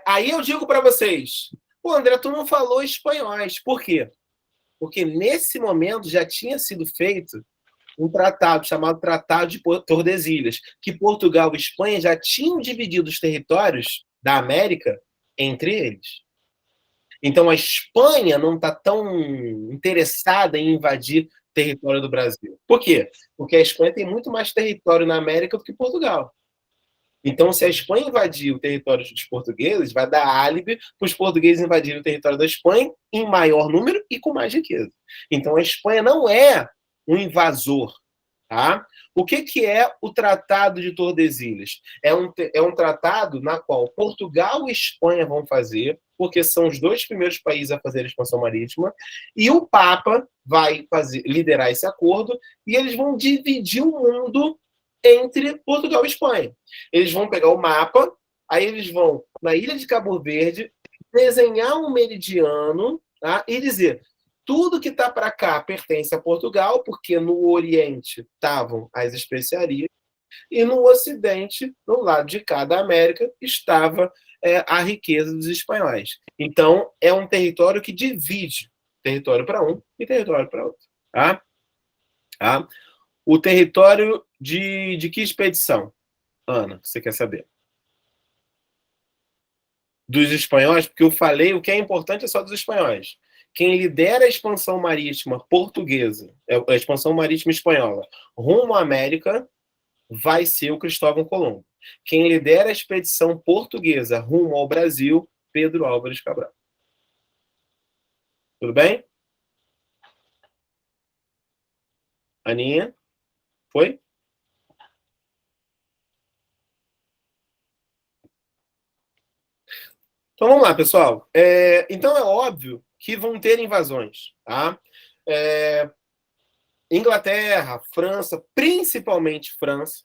Aí eu digo para vocês, pô, André, tu não falou espanhóis. Por quê? Porque nesse momento já tinha sido feito um tratado chamado Tratado de Tordesilhas, que Portugal e Espanha já tinham dividido os territórios da América entre eles. Então, a Espanha não está tão interessada em invadir o território do Brasil. Por quê? Porque a Espanha tem muito mais território na América do que Portugal. Então, se a Espanha invadir o território dos portugueses, vai dar álibi para os portugueses invadirem o território da Espanha em maior número e com mais riqueza. Então, a Espanha não é um invasor. Tá? O que é o Tratado de Tordesilhas? É um tratado na qual Portugal e Espanha vão fazer, porque são os dois primeiros países a fazer a expansão marítima, e o Papa vai liderar esse acordo, e eles vão dividir o mundo entre Portugal e Espanha. Eles vão pegar o mapa, aí eles vão na ilha de Cabo Verde, desenhar um meridiano, tá? E dizer: tudo que está para cá pertence a Portugal, porque no Oriente estavam as especiarias, E no Ocidente, no lado de cá da América, estava a riqueza dos espanhóis. Então, é um território que divide território para um e território para outro. Tá? Tá? O território de que expedição, Ana, você quer saber? Dos espanhóis, porque eu falei, o que é importante é só dos espanhóis. Quem lidera a expansão marítima portuguesa, a expansão marítima espanhola, rumo à América, vai ser o Cristóvão Colombo. Quem lidera a expedição portuguesa rumo ao Brasil, Pedro Álvares Cabral. Tudo bem? Aninha? Foi? Então vamos lá, pessoal. Então é óbvio que vão ter invasões. Tá? Inglaterra, França, principalmente França,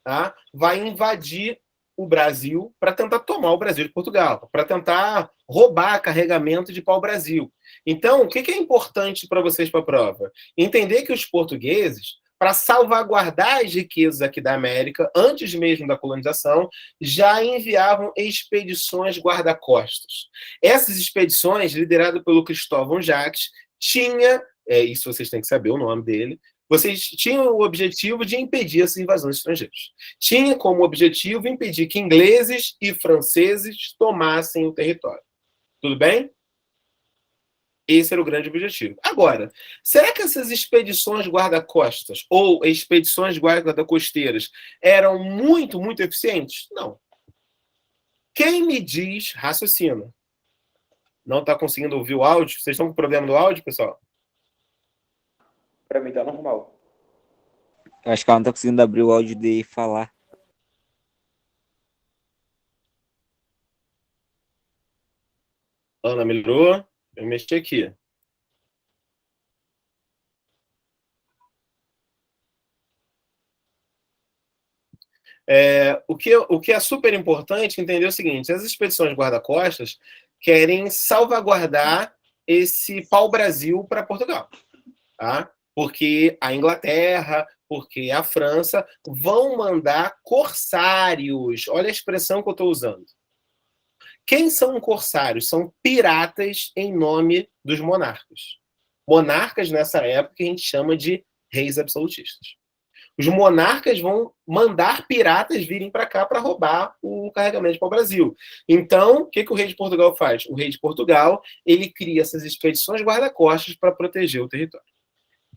tá? Vai invadir o Brasil para tentar tomar o Brasil de Portugal, para tentar roubar carregamento de pau-brasil. Então, o que é importante para vocês para a prova? Entender que os portugueses, para salvaguardar as riquezas aqui da América, antes mesmo da colonização, já enviavam expedições guarda-costas. Essas expedições, lideradas pelo Cristóvão Jacques, tinha, isso vocês têm que saber o nome dele, vocês tinham o objetivo de impedir essas invasões estrangeiras. Tinha como objetivo impedir que ingleses e franceses tomassem o território. Tudo bem? Esse era o grande objetivo. Agora, será que essas expedições guarda-costas ou expedições guarda-costeiras eram muito, muito eficientes? Não. Quem me diz, raciocina. Não está conseguindo ouvir o áudio? Vocês estão com problema do áudio, pessoal? Para mim tá normal. Eu acho que ela não tá conseguindo abrir o áudio de falar. Ana, melhorou? Eu mexi aqui. O que é super importante entender é o seguinte: as expedições guarda-costas querem salvaguardar esse pau-brasil para Portugal. Tá? Porque a Inglaterra, porque a França vão mandar corsários. Olha a expressão que eu estou usando. Quem são corsários? São piratas em nome dos monarcas. Monarcas, nessa época, a gente chama de reis absolutistas. Os monarcas vão mandar piratas virem para cá para roubar o carregamento para o Brasil. Então, o que o rei de Portugal faz? O rei de Portugal, ele cria essas expedições guarda-costas para proteger o território.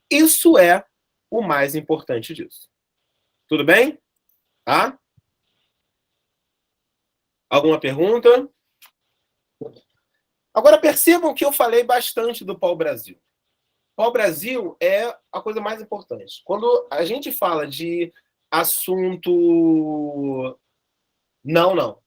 Isso é o mais importante disso. Tudo bem? Tá? Alguma pergunta? Agora percebam que eu falei bastante do pau-brasil. Pau-brasil é a coisa mais importante. Quando a gente fala de assunto... Não.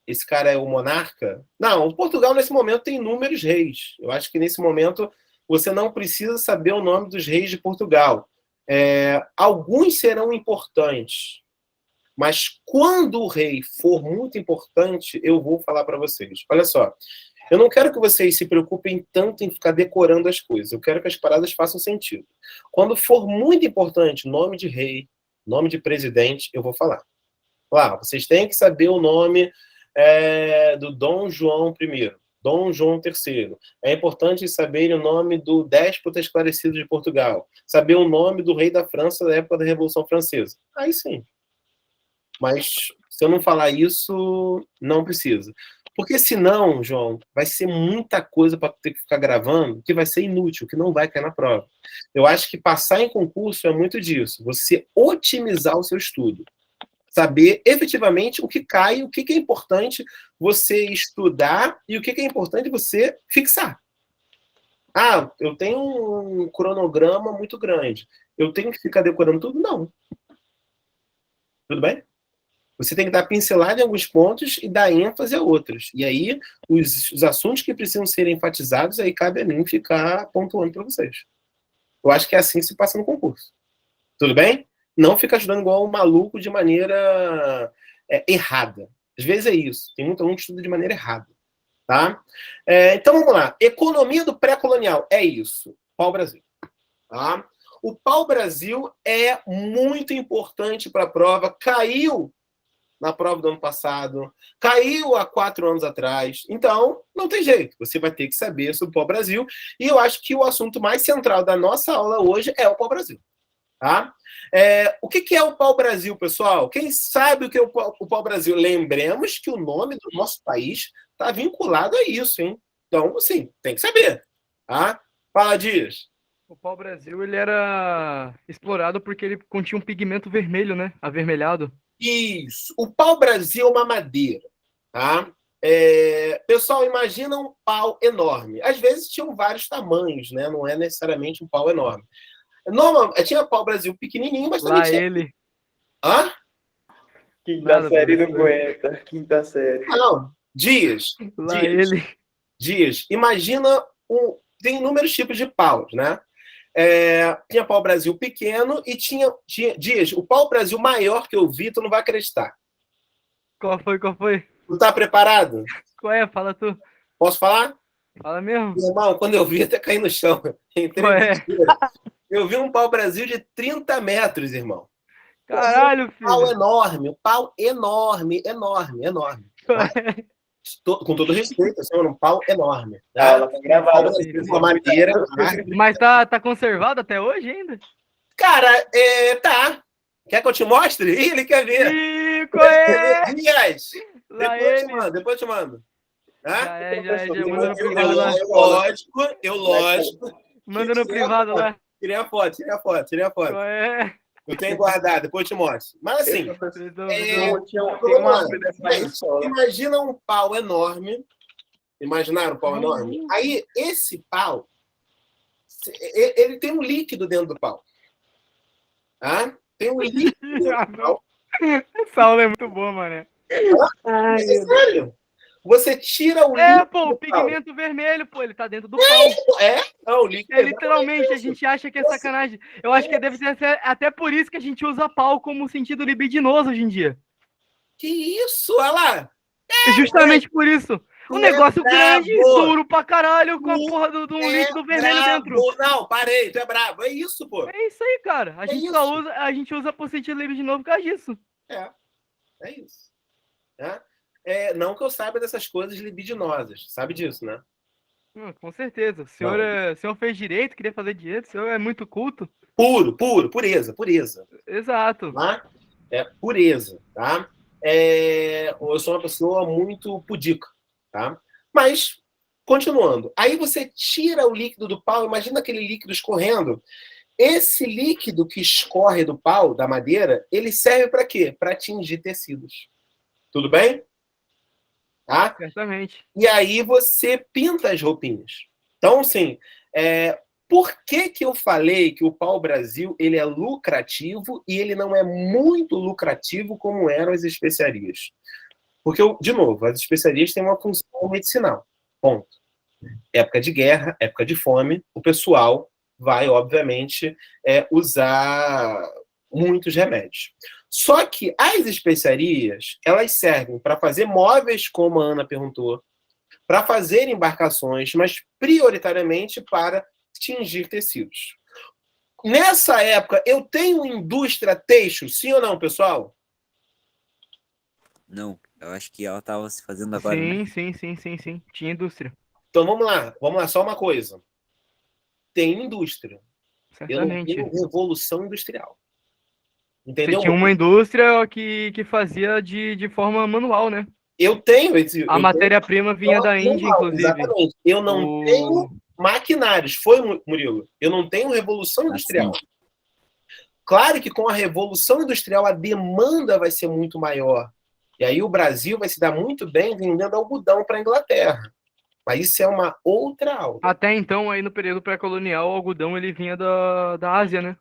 Esse cara é o monarca? Não, o Portugal nesse momento tem inúmeros reis. Eu acho que nesse momento você não precisa saber o nome dos reis de Portugal. Alguns serão importantes, mas quando o rei for muito importante, eu vou falar para vocês. Olha só, eu não quero que vocês se preocupem tanto em ficar decorando as coisas. Eu quero que as paradas façam sentido. Quando for muito importante, nome de rei, nome de presidente, eu vou falar. Lá, vocês têm que saber o nome do Dom João I. Dom João III. É importante saber o nome do déspota esclarecido de Portugal. Saber o nome do rei da França da época da Revolução Francesa. Aí sim. Mas se eu não falar isso, não precisa. Porque senão, João, vai ser muita coisa para ter que ficar gravando que vai ser inútil, que não vai cair na prova. Eu acho que passar em concurso é muito disso. Você otimizar o seu estudo. Saber efetivamente o que cai, o que é importante você estudar e o que é importante você fixar. Ah, eu tenho um cronograma muito grande. Eu tenho que ficar decorando tudo? Não. Tudo bem? Você tem que dar pincelada em alguns pontos e dar ênfase a outros. E aí, os assuntos que precisam ser enfatizados, aí cabe a mim ficar pontuando para vocês. Eu acho que é assim que se passa no concurso. Tudo bem? Não fica ajudando igual um maluco de maneira errada. Às vezes é isso. Tem muito aluno que estuda de maneira errada. Tá? Então, vamos lá. Economia do pré-colonial. É isso. Pau-brasil. Tá? O pau-brasil é muito importante para a prova. Caiu na prova do ano passado, caiu há 4 anos atrás. Então, não tem jeito. Você vai ter que saber sobre o pau-brasil. E eu acho que o assunto mais central da nossa aula hoje é o pau-brasil. Tá? O que é o pau-brasil, pessoal? Quem sabe o que é o pau-brasil? Lembremos que o nome do nosso país está vinculado a isso, hein? Então, assim, tem que saber. Tá? Fala, Dias. O pau-brasil, ele era explorado porque ele continha um pigmento vermelho, né? Avermelhado. Isso. O pau-brasil é uma madeira. Tá? Pessoal, imagina um pau enorme. Às vezes tinham vários tamanhos, né? Não é necessariamente um pau enorme. Tinha pau-brasil pequenininho, mas também Lá tinha... ele. Hã? Quinta série não aguenta. Quinta série. Não. Dias. Lá ele. Dias. Imagina tem inúmeros tipos de paus, né? Tinha pau-brasil pequeno e tinha Dias. O pau-brasil maior que eu vi, tu não vai acreditar. Qual foi? Tu tá preparado? Qual é? Fala tu. Posso falar? Fala mesmo. Meu irmão, quando eu vi, até caí no chão. Qual é? Eu vi um pau-brasil de 30 metros, irmão. Caralho, filho. Pau enorme, enorme. Tá? Com todo respeito, assim, um pau enorme. Tá? Ela tá gravada. Uma madeira. Mas tá conservado até hoje ainda? Cara, tá. Quer que eu te mostre? Ih, ele quer ver. Ih, qual é? Dias. Lá Depois eu te mando. Tá? Já é. Manda no privado lá. Eu, lógico. Manda no privado lá. Tirei a foto. Qual é? Eu tenho guardado, depois eu te mostro. Mas assim, imagina um pau enorme. Imaginaram um pau enorme? Aí, esse pau, ele tem um líquido dentro do pau. Tá? Tem um líquido dentro do pau. Essa aula é muito boa, mané. Ai, É sério. Você tira o líquido. O pigmento vermelho, pô, ele tá dentro do pau. O líquido. Literalmente, a gente acha que é sacanagem. Eu acho que deve ser até por isso que a gente usa pau como sentido libidinoso hoje em dia. Que isso? Olha lá. Justamente por isso. Um negócio grande, brabo. duro pra caralho, com a porra de um líquido vermelho dentro. Não, parei, tu é brabo. É isso, pô. É isso aí, cara. A gente usa por sentido libidinoso por causa disso. É isso. Não que eu saiba dessas coisas libidinosas. Sabe disso, né? Com certeza. O senhor fez direito, queria fazer direito, o senhor é muito culto. Puro, pureza. Exato. Tá? Pureza, tá? Eu sou uma pessoa muito pudica, tá? Mas, continuando. Aí você tira o líquido do pau, imagina aquele líquido escorrendo. Esse líquido que escorre do pau, da madeira, ele serve para quê? Para tingir tecidos. Tudo bem? Tá? Certamente. E aí você pinta as roupinhas. Então, assim, por que eu falei que o pau-brasil ele é lucrativo e ele não é muito lucrativo como eram as especiarias? Porque, de novo, as especiarias têm uma função medicinal. Ponto. Época de guerra, época de fome, o pessoal vai, obviamente, usar muitos remédios. Só que as especiarias, elas servem para fazer móveis, como a Ana perguntou, para fazer embarcações, mas prioritariamente para tingir tecidos. Nessa época, eu tenho indústria têxtil, sim ou não, pessoal? Não, eu acho que ela estava se fazendo agora. Sim. Tinha indústria. Então vamos lá, só uma coisa. Tem indústria. Certamente. Eu não tenho revolução industrial. Entendeu? Você tinha uma indústria que fazia de forma manual, né? Eu tenho a matéria-prima vinha da Índia, inclusive. Exatamente. Eu não tenho maquinários. Foi, Murilo? Eu não tenho revolução industrial. Assim. Claro que com a revolução industrial a demanda vai ser muito maior. E aí o Brasil vai se dar muito bem vendendo algodão para a Inglaterra. Mas isso é uma outra aula. Até então, aí no período pré-colonial, o algodão ele vinha da Ásia, né?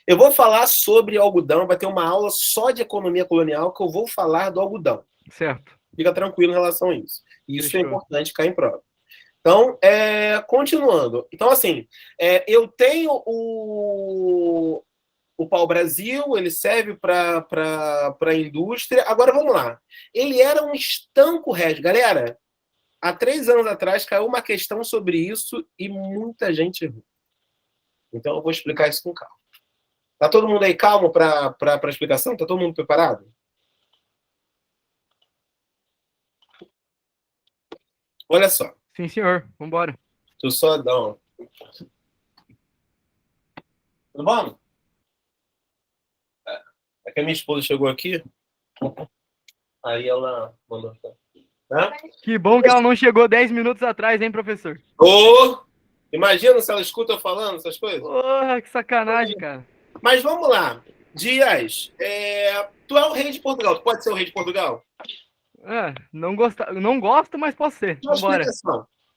Eu vou falar sobre algodão, vai ter uma aula só de economia colonial que eu vou falar do algodão. Certo. Fica tranquilo em relação a isso. Isso Fechou. É importante cair em prova. Então, continuando. Então, assim, eu tenho o pau-brasil, ele serve para a indústria. Agora, vamos lá. Ele era um estanco régio. Galera, há 3 anos atrás caiu uma questão sobre isso e muita gente errou. Então eu vou explicar isso com calma. Tá todo mundo aí calmo para a explicação? Tá todo mundo preparado? Olha só. Sim, senhor. Vambora. Deixa eu só dar um... Tudo bom? É que a minha esposa chegou aqui. Aí ela mandou... Que bom que ela não chegou 10 minutos atrás, hein, professor? Ô! Imagina se ela escuta eu falando essas coisas. Porra, que sacanagem, cara. Mas vamos lá. Dias, tu é o rei de Portugal. Tu pode ser o rei de Portugal? Não gosto, mas posso ser. Vambora.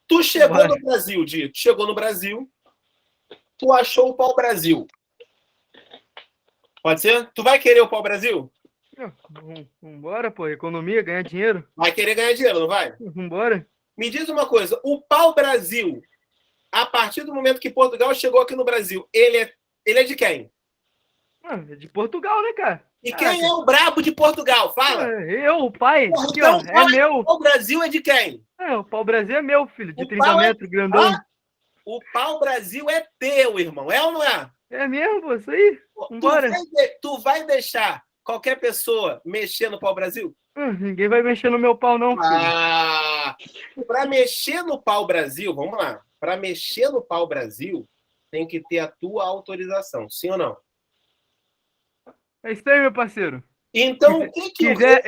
Tu chegou no Brasil, Di. Tu chegou no Brasil. Tu achou o pau-brasil. Pode ser? Tu vai querer o pau-brasil? Vambora, pô. Economia, ganhar dinheiro. Vai querer ganhar dinheiro, não vai? Vambora. Me diz uma coisa. O pau-brasil, a partir do momento que Portugal chegou aqui no Brasil, ele é de quem? É de Portugal, né, cara? E quem é o brabo de Portugal? Fala. Eu, o pai. Porra, aqui, então, ó, é meu. O pau-brasil é de quem? O pau-brasil é meu, filho. De 30 metros, grandão. O pau-brasil é teu, irmão. É ou não é? É mesmo, pô. Isso aí. Vambora. Tu vai deixar qualquer pessoa mexer no pau-brasil? Ninguém vai mexer no meu pau, não, filho. Para mexer no pau-brasil, vamos lá. Para mexer no pau-brasil, tem que ter a tua autorização. Sim ou não? É isso aí, meu parceiro. Então, o que quiser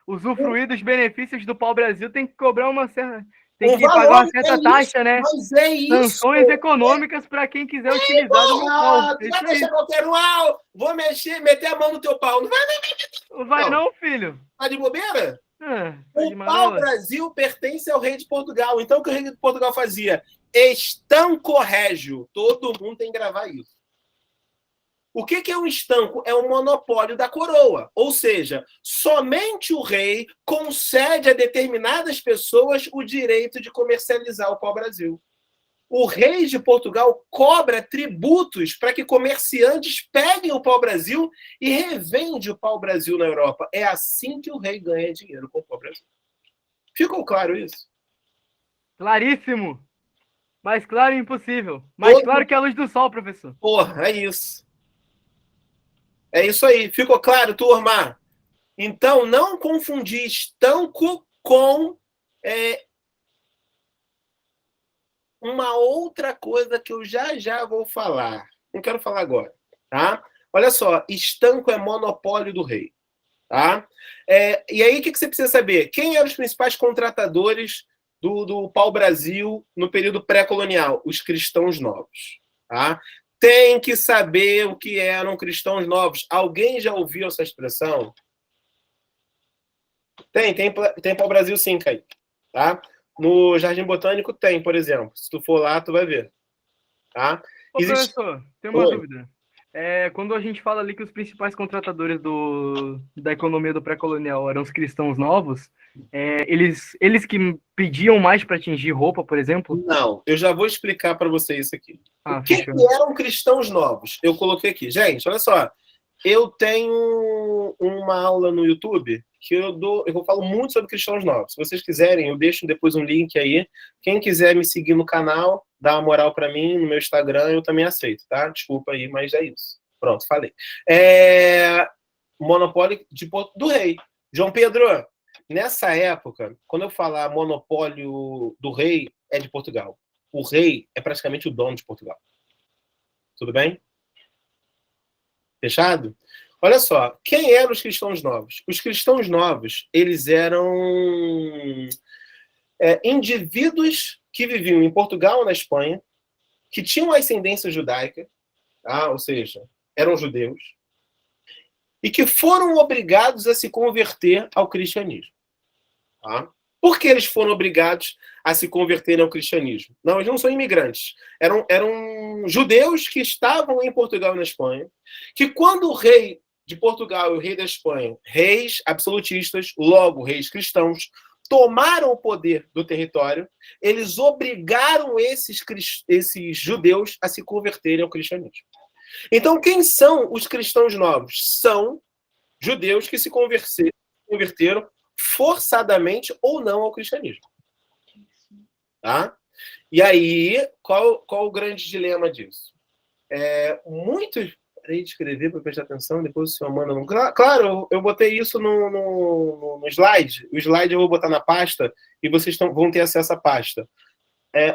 usufruir dos benefícios do pau-brasil, tem que cobrar uma certa... Tem que valor, pagar uma certa taxa, né? Mas é isso. Sanções econômicas para quem quiser utilizar do meu pau. Tu vai deixar qualquer um, vou meter a mão no teu pau. Não vai, não vai não, filho. Tá de bobeira? Tá o pau-brasil pertence ao rei de Portugal. Então, o que o rei de Portugal fazia? Estanco régio. Todo mundo tem que gravar isso. O que é um estanco? É um monopólio da coroa. Ou seja, somente o rei concede a determinadas pessoas o direito de comercializar o pau-brasil. O rei de Portugal cobra tributos para que comerciantes peguem o pau-brasil e revende o pau-brasil na Europa. É assim que o rei ganha dinheiro com o pau-brasil. Ficou claro isso? Claríssimo. Mais claro impossível. Mais claro que a luz do sol, professor. Porra, é isso. É isso aí. Ficou claro, turma? Então, não confundir estanco com uma outra coisa que eu já vou falar. Não quero falar agora, tá? Olha só, estanco é monopólio do rei, tá? E aí, o que você precisa saber? Quem eram os principais contratadores do pau-brasil no período pré-colonial? Os cristãos novos, tá? Tem que saber o que eram cristãos novos. Alguém já ouviu essa expressão? Tem pau-brasil sim, Kaique. Tá? No Jardim Botânico tem, por exemplo. Se tu for lá, tu vai ver. Tá? Professor, tem uma dúvida. Quando a gente fala ali que os principais contratadores da economia do pré-colonial eram os cristãos novos, eles que pediam mais para atingir roupa, por exemplo? Não, eu já vou explicar para você isso aqui. O que eram cristãos novos? Eu coloquei aqui. Gente, olha só. Eu tenho uma aula no YouTube que eu falo muito sobre cristãos novos. Se vocês quiserem, eu deixo depois um link aí. Quem quiser me seguir no canal, dá uma moral para mim no meu Instagram, eu também aceito, tá? Desculpa aí, mas é isso. Pronto, falei. Monopólio do rei. João Pedro, nessa época, quando eu falar monopólio do rei, é de Portugal. O rei é praticamente o dono de Portugal. Tudo bem? Fechado? Olha só, quem eram os cristãos novos? Os cristãos novos, eles eram indivíduos que viviam em Portugal, na Espanha, que tinham ascendência judaica, tá? Ou seja, eram judeus, e que foram obrigados a se converter ao cristianismo. Tá? Por que eles foram obrigados a se converterem ao cristianismo? Não, eles não são imigrantes. Eram judeus que estavam em Portugal e na Espanha, que quando o rei de Portugal e o rei da Espanha, reis absolutistas, logo reis cristãos, tomaram o poder do território, eles obrigaram esses judeus a se converterem ao cristianismo. Então, quem são os cristãos novos? São judeus que se converteram forçadamente ou não ao cristianismo. Tá? E aí, qual o grande dilema disso? Muitos... Parei de escrever para prestar atenção, depois o senhor manda... Claro, eu botei isso no slide. O slide eu vou botar na pasta e vocês vão ter acesso à pasta.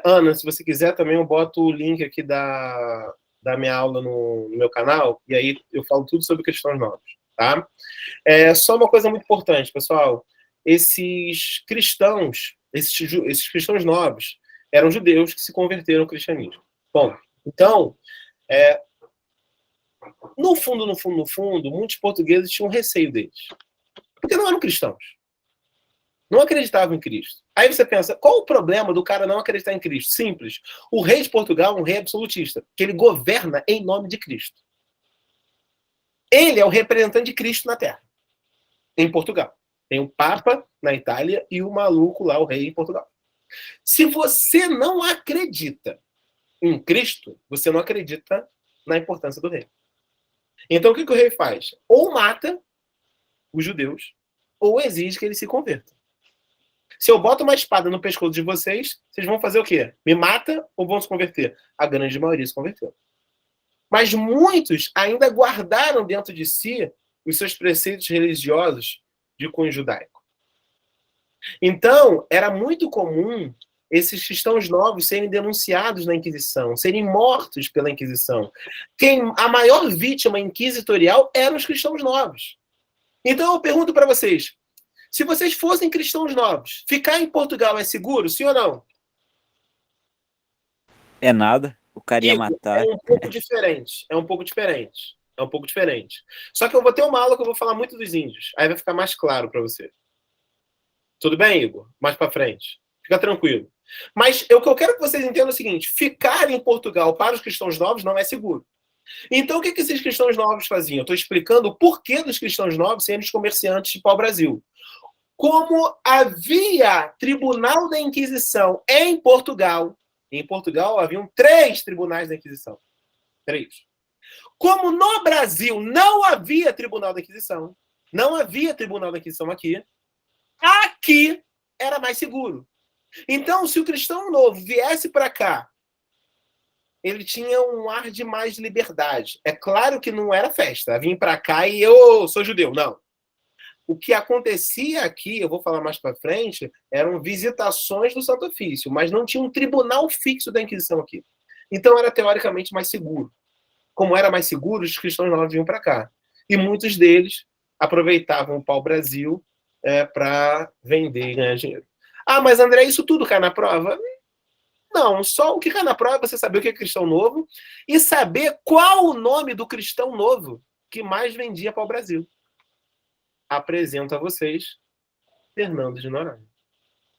Ana, se você quiser também, eu boto o link aqui da minha aula no meu canal, e aí eu falo tudo sobre cristãos novos, tá? Só uma coisa muito importante, pessoal. Esses cristãos novos eram judeus que se converteram ao cristianismo. Bom, então, no fundo, muitos portugueses tinham receio deles. Porque não eram cristãos. Não acreditavam em Cristo. Aí você pensa, qual o problema do cara não acreditar em Cristo? Simples. O rei de Portugal é um rei absolutista, que ele governa em nome de Cristo. Ele é o representante de Cristo na Terra, em Portugal. Tem o Papa na Itália e o maluco lá, o rei em Portugal. Se você não acredita em Cristo, você não acredita na importância do rei. Então o que o rei faz? Ou mata os judeus, ou exige que eles se convertam. Se eu boto uma espada no pescoço de vocês, vocês vão fazer o quê? Me mata ou vão se converter? A grande maioria se converteu. Mas muitos ainda guardaram dentro de si os seus preceitos religiosos de cunho judaico. Então, era muito comum esses cristãos novos serem denunciados na Inquisição, serem mortos pela Inquisição. A maior vítima inquisitorial eram os cristãos novos. Então, eu pergunto para vocês, se vocês fossem cristãos novos, ficar em Portugal é seguro, sim ou não? É nada, o cara ia matar. É um pouco diferente. Só que eu vou ter uma aula que eu vou falar muito dos índios. Aí vai ficar mais claro para você. Tudo bem, Igor? Mais para frente. Fica tranquilo. Mas o que eu quero que vocês entendam é o seguinte, ficar em Portugal para os cristãos novos não é seguro. Então, o que esses cristãos novos faziam? Eu estou explicando o porquê dos cristãos novos serem os comerciantes de pau-brasil. Como havia tribunal da Inquisição em Portugal haviam 3 tribunais da Inquisição. 3. Como no Brasil não havia tribunal da Inquisição, aqui era mais seguro. Então, se o cristão novo viesse para cá, ele tinha um ar de mais liberdade. É claro que não era festa. Vim para cá e eu sou judeu. Não. O que acontecia aqui, eu vou falar mais para frente, eram visitações do Santo Ofício, mas não tinha um tribunal fixo da Inquisição aqui. Então era teoricamente mais seguro. Como era mais seguro, os cristãos novos vinham para cá. E muitos deles aproveitavam o pau-brasil para vender e ganhar dinheiro. Ah, mas André, isso tudo cai na prova? Não, só o que cai na prova é você saber o que é cristão novo e saber qual o nome do cristão novo que mais vendia pau-brasil. Apresento a vocês Fernando de Noronha.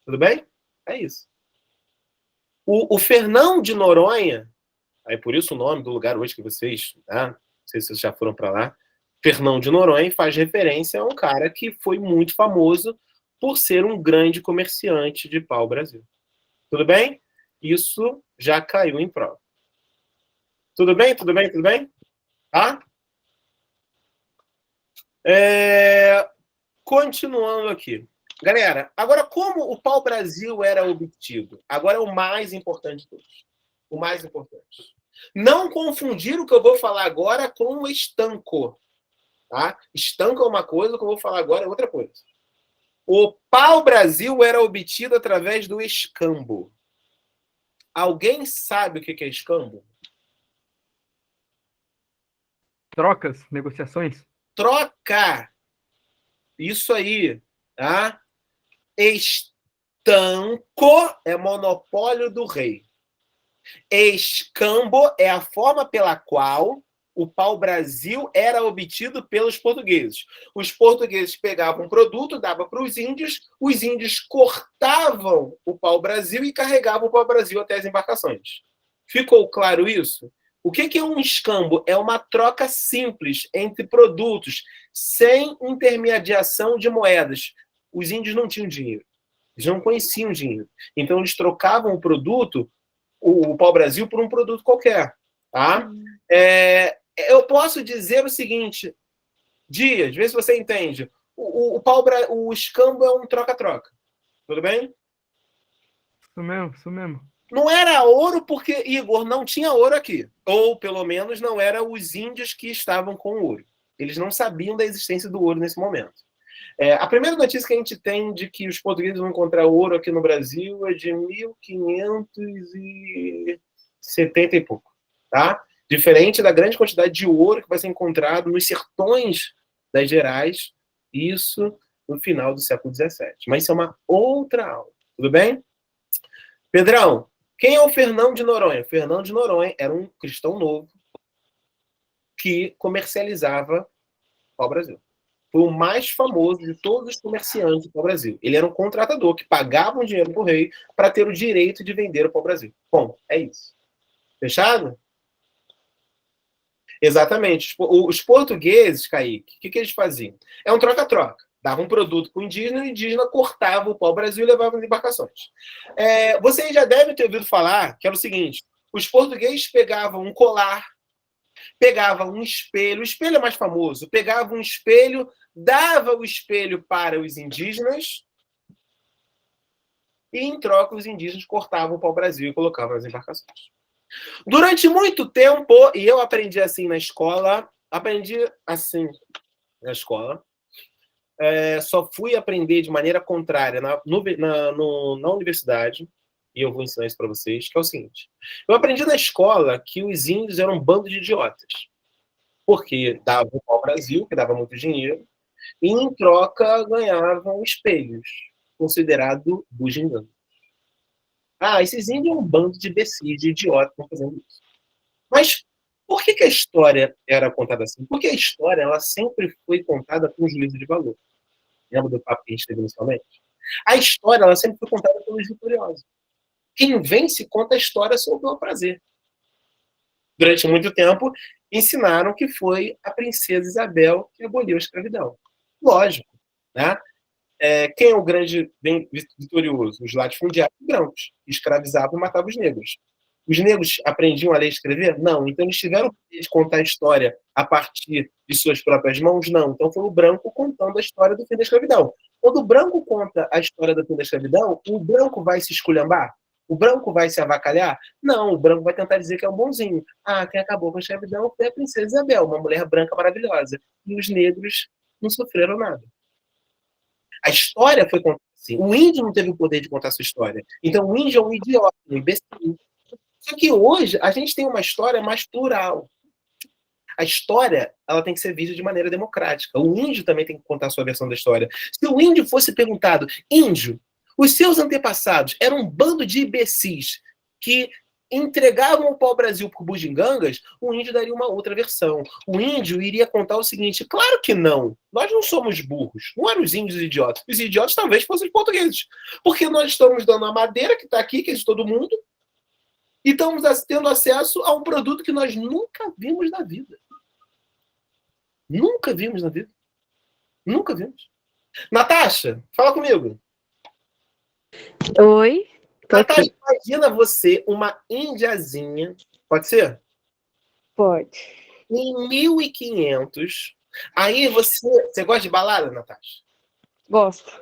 Tudo bem? É isso. O Fernão de Noronha, aí por isso o nome do lugar hoje que vocês, não sei se vocês já foram para lá, Fernão de Noronha faz referência a um cara que foi muito famoso por ser um grande comerciante de pau-brasil. Tudo bem? Isso já caiu em prova. Tudo bem? Tá? Continuando aqui. Galera, agora como o pau-brasil era obtido? Agora é o mais importante de todos. O mais importante. Não confundir o que eu vou falar agora com o estanco. Tá? Estanco é uma coisa, o que eu vou falar agora é outra coisa. O pau-brasil era obtido através do escambo. Alguém sabe o que é escambo? Trocas, negociações? Troca. Isso aí, tá? Estanco é monopólio do rei. Escambo é a forma pela qual o pau-brasil era obtido pelos portugueses. Os portugueses pegavam um produto, davam para os índios cortavam o pau-brasil e carregavam o pau-brasil até as embarcações. Ficou claro isso? O que é um escambo? É uma troca simples entre produtos, sem intermediação de moedas. Os índios não tinham dinheiro. Eles não conheciam dinheiro. Então, eles trocavam o produto, o pau-brasil, por um produto qualquer. Tá? Eu posso dizer o seguinte, Dias, vê se você entende. O escambo é um troca-troca. Tudo bem? Isso mesmo. Não era ouro porque, Igor, não tinha ouro aqui. Ou, pelo menos, não eram os índios que estavam com ouro. Eles não sabiam da existência do ouro nesse momento. A primeira notícia que a gente tem de que os portugueses vão encontrar ouro aqui no Brasil é de 1570 e pouco. Tá? Diferente da grande quantidade de ouro que vai ser encontrado nos sertões das Gerais, isso no final do século XVII. Mas isso é uma outra aula. Tudo bem? Pedrão, quem é o Fernão de Noronha? Fernão de Noronha era um cristão novo que comercializava pau-brasil. Foi o mais famoso de todos os comerciantes do pau-brasil. Ele era um contratador que pagava um dinheiro para o rei para ter o direito de vender o pau-brasil. Bom, é isso. Fechado? Exatamente. Os portugueses, Kaique, o que eles faziam? É um troca-troca. Dava um produto para o indígena cortava o pau-brasil e levava nas embarcações. Vocês já devem ter ouvido falar que era o seguinte: os portugueses pegavam um colar, pegavam um espelho, o espelho é mais famoso, pegava um espelho, dava o espelho para os indígenas e, em troca, os indígenas cortavam o pau-brasil e colocavam nas embarcações. Durante muito tempo, e eu aprendi assim na escola, só fui aprender de maneira contrária na universidade, e eu vou ensinar isso para vocês, que é o seguinte. Eu aprendi na escola que os índios eram um bando de idiotas, porque davam o pau-brasil, que dava muito dinheiro, e em troca ganhavam espelhos, considerado bugiganga. Esses índios é um bando de imbecis, de idiotas que estão fazendo isso. Mas por que a história era contada assim? Porque a história ela sempre foi contada com juízo de valor. Lembra do papo que a gente teve inicialmente? A história ela sempre foi contada pelos vitoriosos. Quem vence conta a história sob o prazer. Durante muito tempo, ensinaram que foi a princesa Isabel que aboliu a escravidão. Lógico, né? Quem é o grande vitorioso? Os latifundiários brancos, que escravizavam e matavam os negros. Os negros aprendiam a ler e escrever? Não. Então eles tiveram que contar a história a partir de suas próprias mãos? Não. Então foi o branco contando a história do fim da escravidão. Quando o branco conta a história do fim da escravidão, o branco vai se esculhambar? O branco vai se avacalhar? Não, o branco vai tentar dizer que é o bonzinho. Quem acabou com a escravidão foi a princesa Isabel, uma mulher branca maravilhosa. E os negros não sofreram nada. A história foi contada assim. O índio não teve o poder de contar a sua história. Então o índio é um idiota, um imbecil. Só que hoje a gente tem uma história mais plural. A história ela tem que ser vista de maneira democrática. O índio também tem que contar a sua versão da história. Se o índio fosse perguntado, índio, os seus antepassados eram um bando de imbecis que entregavam o pau-brasil por bugigangas, o índio daria uma outra versão. O índio iria contar o seguinte: claro que não, nós não somos burros, não eram os índios idiotas. Os idiotas talvez fossem os portugueses, porque nós estamos dando a madeira que está aqui, que é de todo mundo, e estamos tendo acesso a um produto que nós nunca vimos na vida. Nunca vimos na vida. Nunca vimos. Natasha, fala comigo. Oi? Natasha, imagina você, uma indiazinha, pode ser? Pode. Em 1500. Aí você gosta de balada, Natasha? Gosto.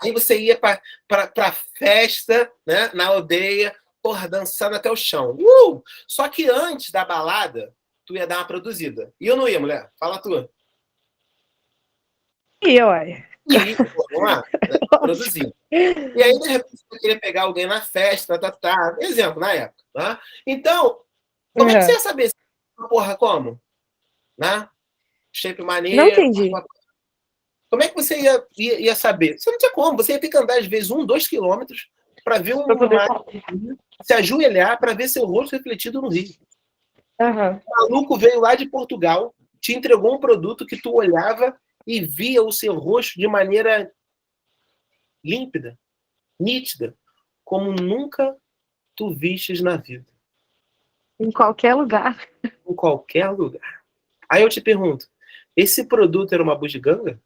Aí você ia pra festa, né, na aldeia, porra, dançando até o chão. Só que antes da balada, tu ia dar uma produzida. E eu não ia, mulher? Fala tu. E olha. E, vamos lá, né, produzir. E aí, de repente, você queria pegar alguém na festa, exemplo, na época. Né? Então, como é que você ia saber? Porra, como? Né? Shape maneiro. Não entendi. Como é que você ia saber? Você não tinha como. Você ia ter que andar, às vezes, 2 quilômetros para ver se ajoelhar para ver seu rosto refletido no rio. Uhum. O maluco veio lá de Portugal, te entregou um produto que tu olhava e via o seu rosto de maneira límpida, nítida, como nunca tu vistes na vida. Em qualquer lugar. Em qualquer lugar. Aí eu te pergunto, esse produto era uma bugiganga?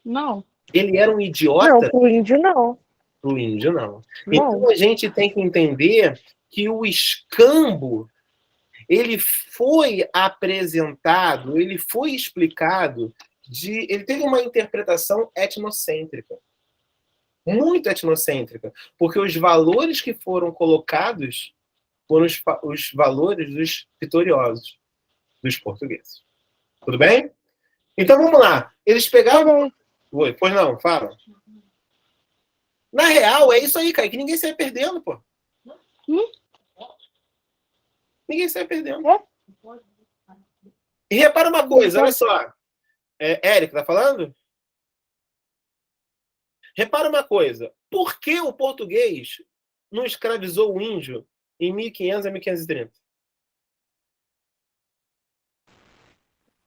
Não. Ele era um idiota? Não, pro índio não. Pro índio não. Então a gente tem que entender que o escambo ele foi apresentado, ele foi explicado, ele teve uma interpretação etnocêntrica. muito etnocêntrica, porque os valores que foram colocados foram os valores dos vitoriosos, dos portugueses. Tudo bem? Então vamos lá. Eles pegavam... Oi, pois não, fala. Na real, é isso aí, Kaique. Ninguém sai perdendo, pô. Ninguém sai perdendo. E repara uma coisa, olha só. Érico, tá falando? Repara uma coisa. Por que o português não escravizou o índio em 1500 a 1530?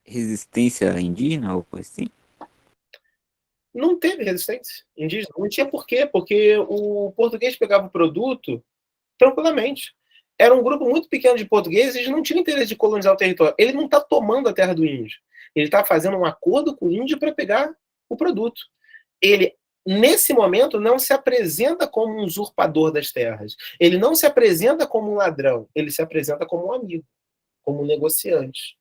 Resistência indígena ou coisa assim? Não teve resistência indígena. Não tinha por quê. Porque o português pegava o produto tranquilamente. Era um grupo muito pequeno de portugueses, eles não tinham interesse de colonizar o território. Ele não está tomando a terra do índio. Ele está fazendo um acordo com o índio para pegar o produto. Ele, nesse momento, não se apresenta como um usurpador das terras. Ele não se apresenta como um ladrão. Ele se apresenta como um amigo, como um negociante.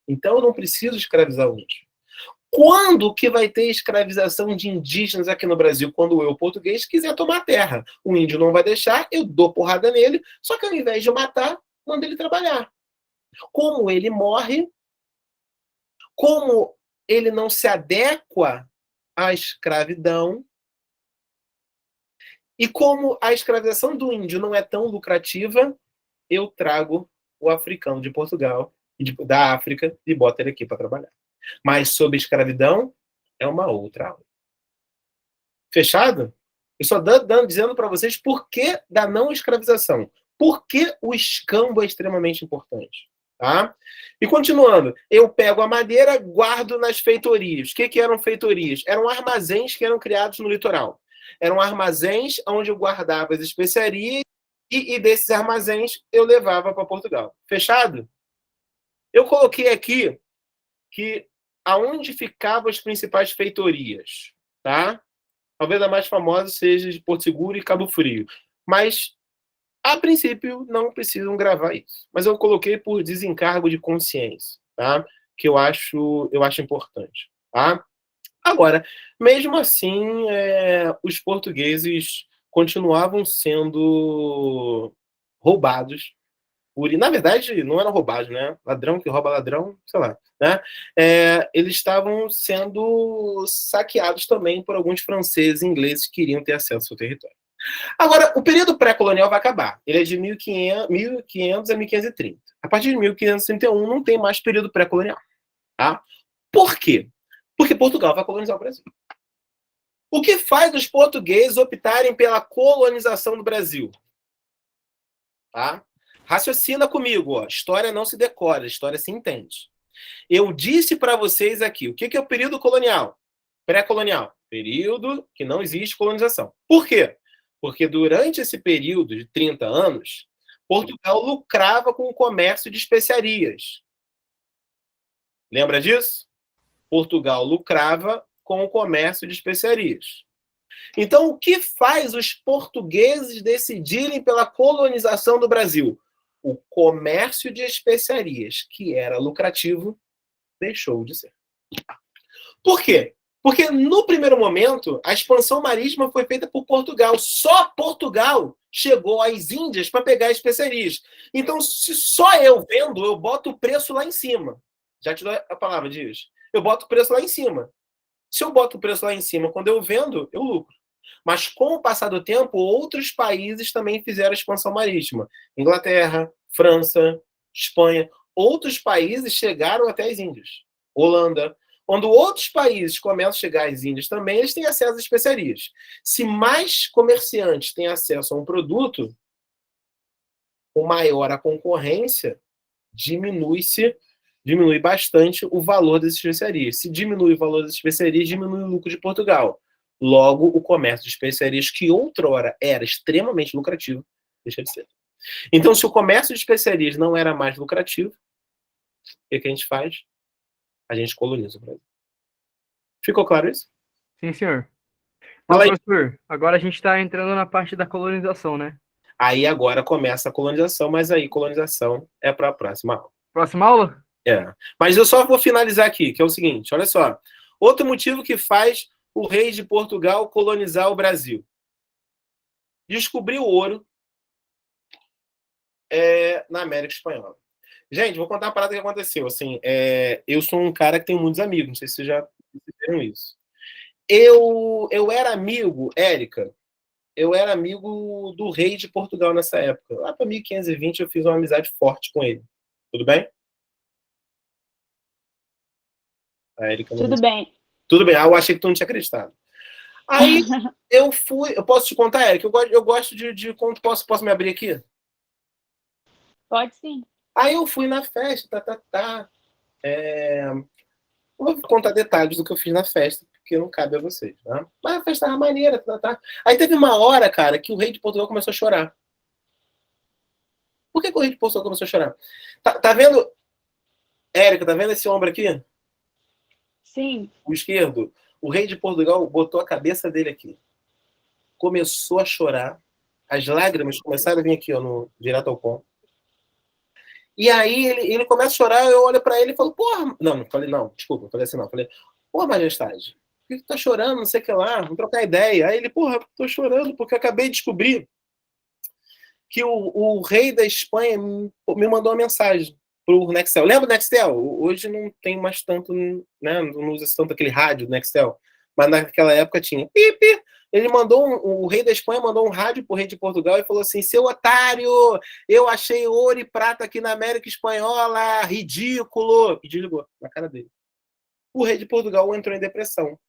Então, eu não preciso escravizar o índio. Quando que vai ter escravização de indígenas aqui no Brasil? Quando eu, português, quiser tomar a terra. O índio não vai deixar, eu dou porrada nele, só que ao invés de matar, mando ele trabalhar. Como ele morre, como ele não se adequa à escravidão, e como a escravização do índio não é tão lucrativa, eu trago o africano de Portugal, da África, e boto ele aqui para trabalhar. Mas sobre escravidão, é uma outra aula. Fechado? Eu só dizendo para vocês por que da não escravização. Por que o escambo é extremamente importante. Tá? E continuando, eu pego a madeira, guardo nas feitorias. O que eram feitorias? Eram armazéns que eram criados no litoral. Eram armazéns onde eu guardava as especiarias e desses armazéns eu levava para Portugal. Fechado? Eu coloquei aqui que aonde ficavam as principais feitorias, tá? Talvez a mais famosa seja de Porto Seguro e Cabo Frio. Mas, a princípio, não precisam gravar isso. Mas eu coloquei por desencargo de consciência, tá? Que eu acho importante, tá? Agora, mesmo assim, os portugueses continuavam sendo roubados. Na verdade, não eram roubados, né? Ladrão que rouba ladrão, sei lá. Né? Eles estavam sendo saqueados também por alguns franceses e ingleses que queriam ter acesso ao seu território. Agora, o período pré-colonial vai acabar. Ele é de 1500 a 1530. A partir de 1531 não tem mais período pré-colonial. Tá? Por quê? Porque Portugal vai colonizar o Brasil. O que faz os portugueses optarem pela colonização do Brasil? Tá? Raciocina comigo, ó. História não se decora, história se entende. Eu disse para vocês aqui, o que é o período colonial? Pré-colonial. Período que não existe colonização. Por quê? Porque durante esse período de 30 anos, Portugal lucrava com o comércio de especiarias. Lembra disso? Portugal lucrava com o comércio de especiarias. Então, o que faz os portugueses decidirem pela colonização do Brasil? O comércio de especiarias, que era lucrativo, deixou de ser. Por quê? Porque, no primeiro momento, a expansão marítima foi feita por Portugal. Só Portugal chegou às Índias para pegar especiarias. Então, se só eu vendo, eu boto o preço lá em cima. Já te dou a palavra, Dias. Eu boto o preço lá em cima. Se eu boto o preço lá em cima, quando eu vendo, eu lucro. Mas, com o passar do tempo, outros países também fizeram expansão marítima. Inglaterra, França, Espanha. Outros países chegaram até as Índias. Holanda. Quando outros países começam a chegar às Índias também, eles têm acesso às especiarias. Se mais comerciantes têm acesso a um produto, com maior a concorrência, diminui bastante o valor das especiarias. Se diminui o valor das especiarias, diminui o lucro de Portugal. Logo, o comércio de especiarias, que outrora era extremamente lucrativo, deixa de ser. Então, se o comércio de especiarias não era mais lucrativo, o que a gente faz? A gente coloniza o Brasil. Ficou claro isso? Sim, senhor. Fala aí. Professor, agora a gente está entrando na parte da colonização, né? Aí agora começa a colonização, mas aí colonização é para a próxima aula. Próxima aula? Mas eu só vou finalizar aqui, que é o seguinte, olha só. Outro motivo que faz o rei de Portugal colonizar o Brasil? Descobrir o ouro na América Espanhola. Gente, vou contar uma parada que aconteceu. Assim, eu sou um cara que tem muitos amigos, não sei se vocês já perceberam isso. Eu era amigo, Érica, eu era amigo do rei de Portugal nessa época. Lá para 1520 eu fiz uma amizade forte com ele. Tudo bem? A Érica não... Tudo bem. Tudo bem. Eu achei que tu não tinha acreditado. Aí eu posso te contar, Érica? Eu gosto de como posso me abrir aqui? Pode sim. Aí eu fui na festa, Vou contar detalhes do que eu fiz na festa, porque não cabe a vocês, né? Mas a festa era maneira, Aí teve uma hora, cara, que o rei de Portugal começou a chorar. Por que o rei de Portugal começou a chorar? Tá vendo, Érica, tá vendo esse ombro aqui? Sim. O esquerdo. O rei de Portugal botou a cabeça dele aqui. Começou a chorar. As lágrimas começaram a vir aqui, ó, direto ao ponto. E aí ele começa a chorar, eu olho pra ele e falo, porra... Não, falei, não, desculpa, falei assim, não. Falei, porra, majestade, por que tu tá chorando, não sei o que lá, vamos trocar ideia. Aí ele, porra, tô chorando porque eu acabei de descobrir que o rei da Espanha me mandou uma mensagem pro Nextel. Lembra do Nextel? Hoje não tem mais tanto, né, não usa tanto aquele rádio do Nextel, mas naquela época tinha. Pipi! Ele o rei da Espanha mandou um rádio pro rei de Portugal e falou assim, seu otário, eu achei ouro e prata aqui na América Espanhola, ridículo. E desligou na cara dele. O rei de Portugal entrou em depressão.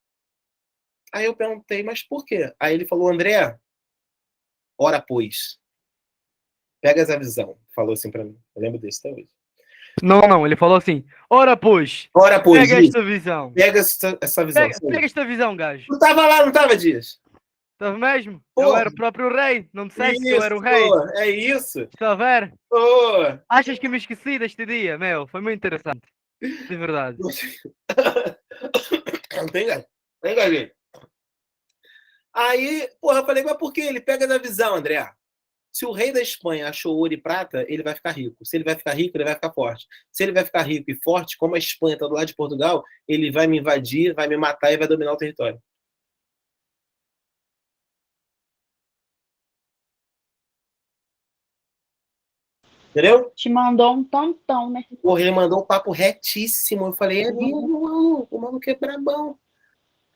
Aí eu perguntei, mas por quê? Aí ele falou, André, ora pois, pega essa visão. Falou assim pra mim. Eu lembro desse até hoje. Não, ele falou assim, ora pois, pega esta visão. Pega essa visão. Pega esta visão, gajo. Tu tava lá, não tava, Dias? Tava mesmo? Porra. Eu era o próprio rei, não disseste que eu era o rei? É isso. Está a ver? Oh. Achas que me esqueci deste dia? Meu, foi muito interessante. De verdade. Não tem gajo. Aí, porra, eu falei, mas por que ele pega da visão, André? Se o rei da Espanha achou ouro e prata, ele vai ficar rico. Se ele vai ficar rico, ele vai ficar forte. Se ele vai ficar rico e forte, como a Espanha está do lado de Portugal, ele vai me invadir, vai me matar e vai dominar o território. Entendeu? Te mandou um tantão, né? Porra, ele mandou um papo retíssimo. Eu falei, o maluco é brabão.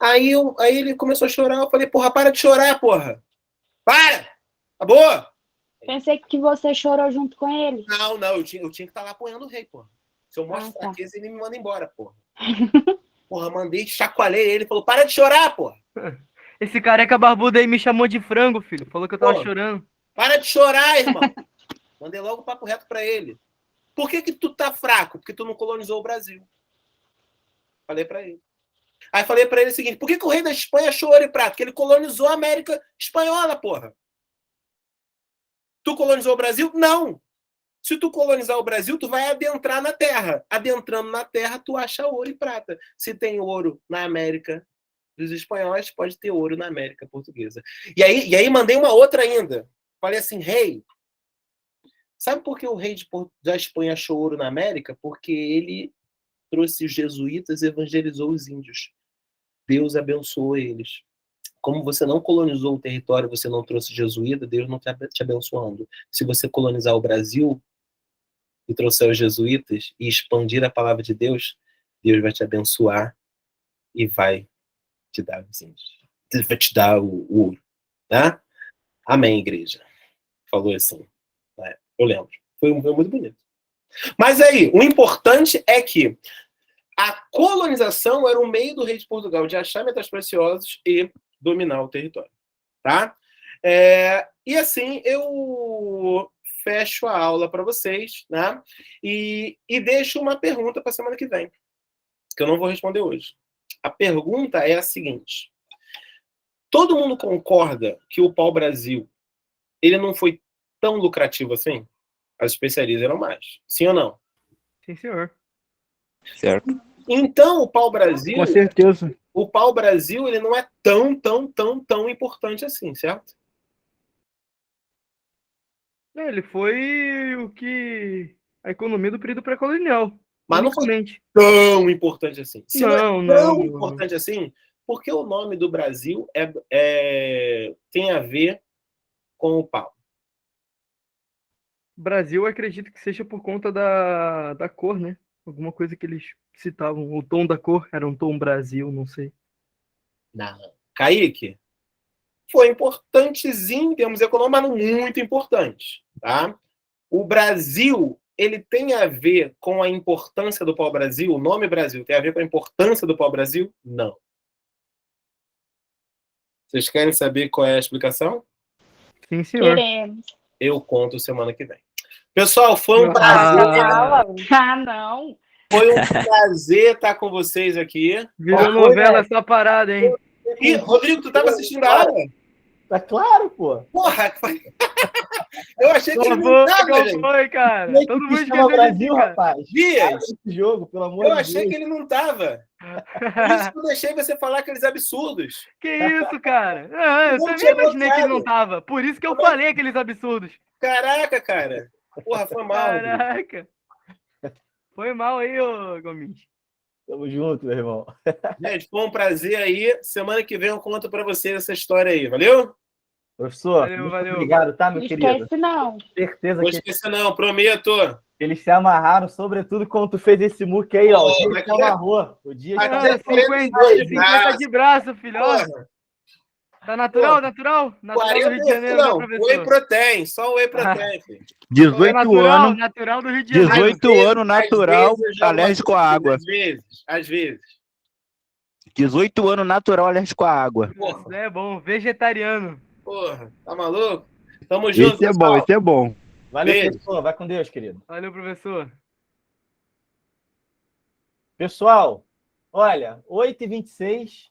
Aí ele começou a chorar. Eu falei, porra, para de chorar, porra. Para! Acabou! Pensei que você chorou junto com ele. Não, eu tinha que estar lá apoiando o rei, porra. Se eu mostro fraqueza, ele me manda embora, porra. Porra, mandei, chacoalhei ele, falou, para de chorar, porra. Esse careca barbudo aí me chamou de frango, filho. Falou que eu tava chorando. Para de chorar, irmão. Mandei logo o papo reto pra ele. Por que tu tá fraco? Porque tu não colonizou o Brasil. Falei pra ele. Aí falei pra ele o seguinte, por que o rei da Espanha achou ouro e prata? Porque ele colonizou a América Espanhola, porra. Tu colonizou o Brasil? Não. Se tu colonizar o Brasil, tu vai adentrar na terra. Adentrando na terra, tu acha ouro e prata. Se tem ouro na América dos espanhóis, pode ter ouro na América portuguesa. E aí mandei uma outra ainda. Falei assim, rei, sabe por que o rei da Espanha achou ouro na América? Porque ele trouxe os jesuítas e evangelizou os índios. Deus abençoou eles. Como você não colonizou o território, você não trouxe jesuíta, Deus não está te abençoando. Se você colonizar o Brasil e trouxer os jesuítas e expandir a palavra de Deus, Deus vai te abençoar e vai te dar os índios. Vai te dar o ouro. Tá? Amém, igreja. Falou assim. Eu lembro. Foi muito bonito. Mas aí, o importante é que a colonização era um meio do rei de Portugal de achar metais preciosos e dominar o território. Tá? E assim, eu fecho a aula para vocês, né? E deixo uma pergunta para a semana que vem, que eu não vou responder hoje. A pergunta é a seguinte. Todo mundo concorda que o pau-brasil ele não foi tão lucrativo assim? As especiarias eram mais. Sim ou não? Sim, senhor. Certo. Então, o pau-brasil... Com certeza. O pau-brasil ele não é tão importante assim, certo? Ele foi o que... A economia do período pré-colonial. Mas não foi tão importante assim. Se não é tão importante assim, Porque o nome do Brasil tem a ver com o pau. Brasil, eu acredito que seja por conta da cor, né? Alguma coisa que eles citavam. O tom da cor era um tom Brasil, não sei. Não. Kaique, foi importantezinho em termos econômicos, mas não muito importante. Tá? O Brasil, ele tem a ver com a importância do pau-brasil? O nome Brasil tem a ver com a importância do pau-brasil? Não. Vocês querem saber qual é a explicação? Sim, senhor. Queremos. Eu conto semana que vem. Pessoal, foi um prazer. Ah, não. Foi um prazer estar com vocês aqui. Virou novela essa parada, hein? E, Rodrigo, tu estava assistindo a aula? Tá claro, pô. Porra! Eu achei que ele não Qual tava, gente. foi, cara? Como é que Todo mundo se chama esqueceu de Brasil, mim, cara. rapaz? Dias, Esse jogo, pelo amor eu de achei Deus. que ele não tava. Por isso que eu deixei você falar aqueles absurdos. Que isso, cara? Ah, eu Não também tinha imaginei que ele não notado. tava. Por isso que eu falei aqueles absurdos. Caraca, cara. Porra, foi mal. Rodrigo. Caraca. Foi mal aí, ô Gomes. Tamo junto, meu irmão. Gente, foi um prazer aí. Semana que vem eu conto pra vocês essa história aí. Valeu? Professor, Valeu, muito valeu. obrigado, tá, meu Não querido? esquece, não. Certeza Vou que esquecer não, prometo. eles se amarraram, sobretudo quando tu fez esse muque aí, ó. O dia mas que se amarrou. O dia que Aqui é 50 de braço, filho. Ó, Porra, tá natural, Porra. natural? Natural do 40 Rio de Janeiro, né, não. professor? Whey protein, só whey protein. filho. 18 natural, anos, natural do Rio de Janeiro. 18 anos natural, Às vezes eu jogo alérgico uma à coisa, água. Às vezes. 18 anos natural, alérgico à água. Isso é bom, vegetariano. Porra, tá maluco? Tamo junto, Esse é pessoal. bom, esse é bom. Valeu, Beijo. professor. Vai com Deus, querido. Valeu, professor. Pessoal, olha, 8h26,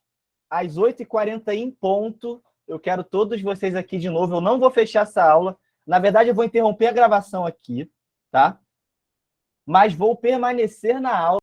às 8h40 em ponto, eu quero todos vocês aqui de novo. Eu não vou fechar essa aula. Na verdade, eu vou interromper a gravação aqui, tá? Mas vou permanecer na aula.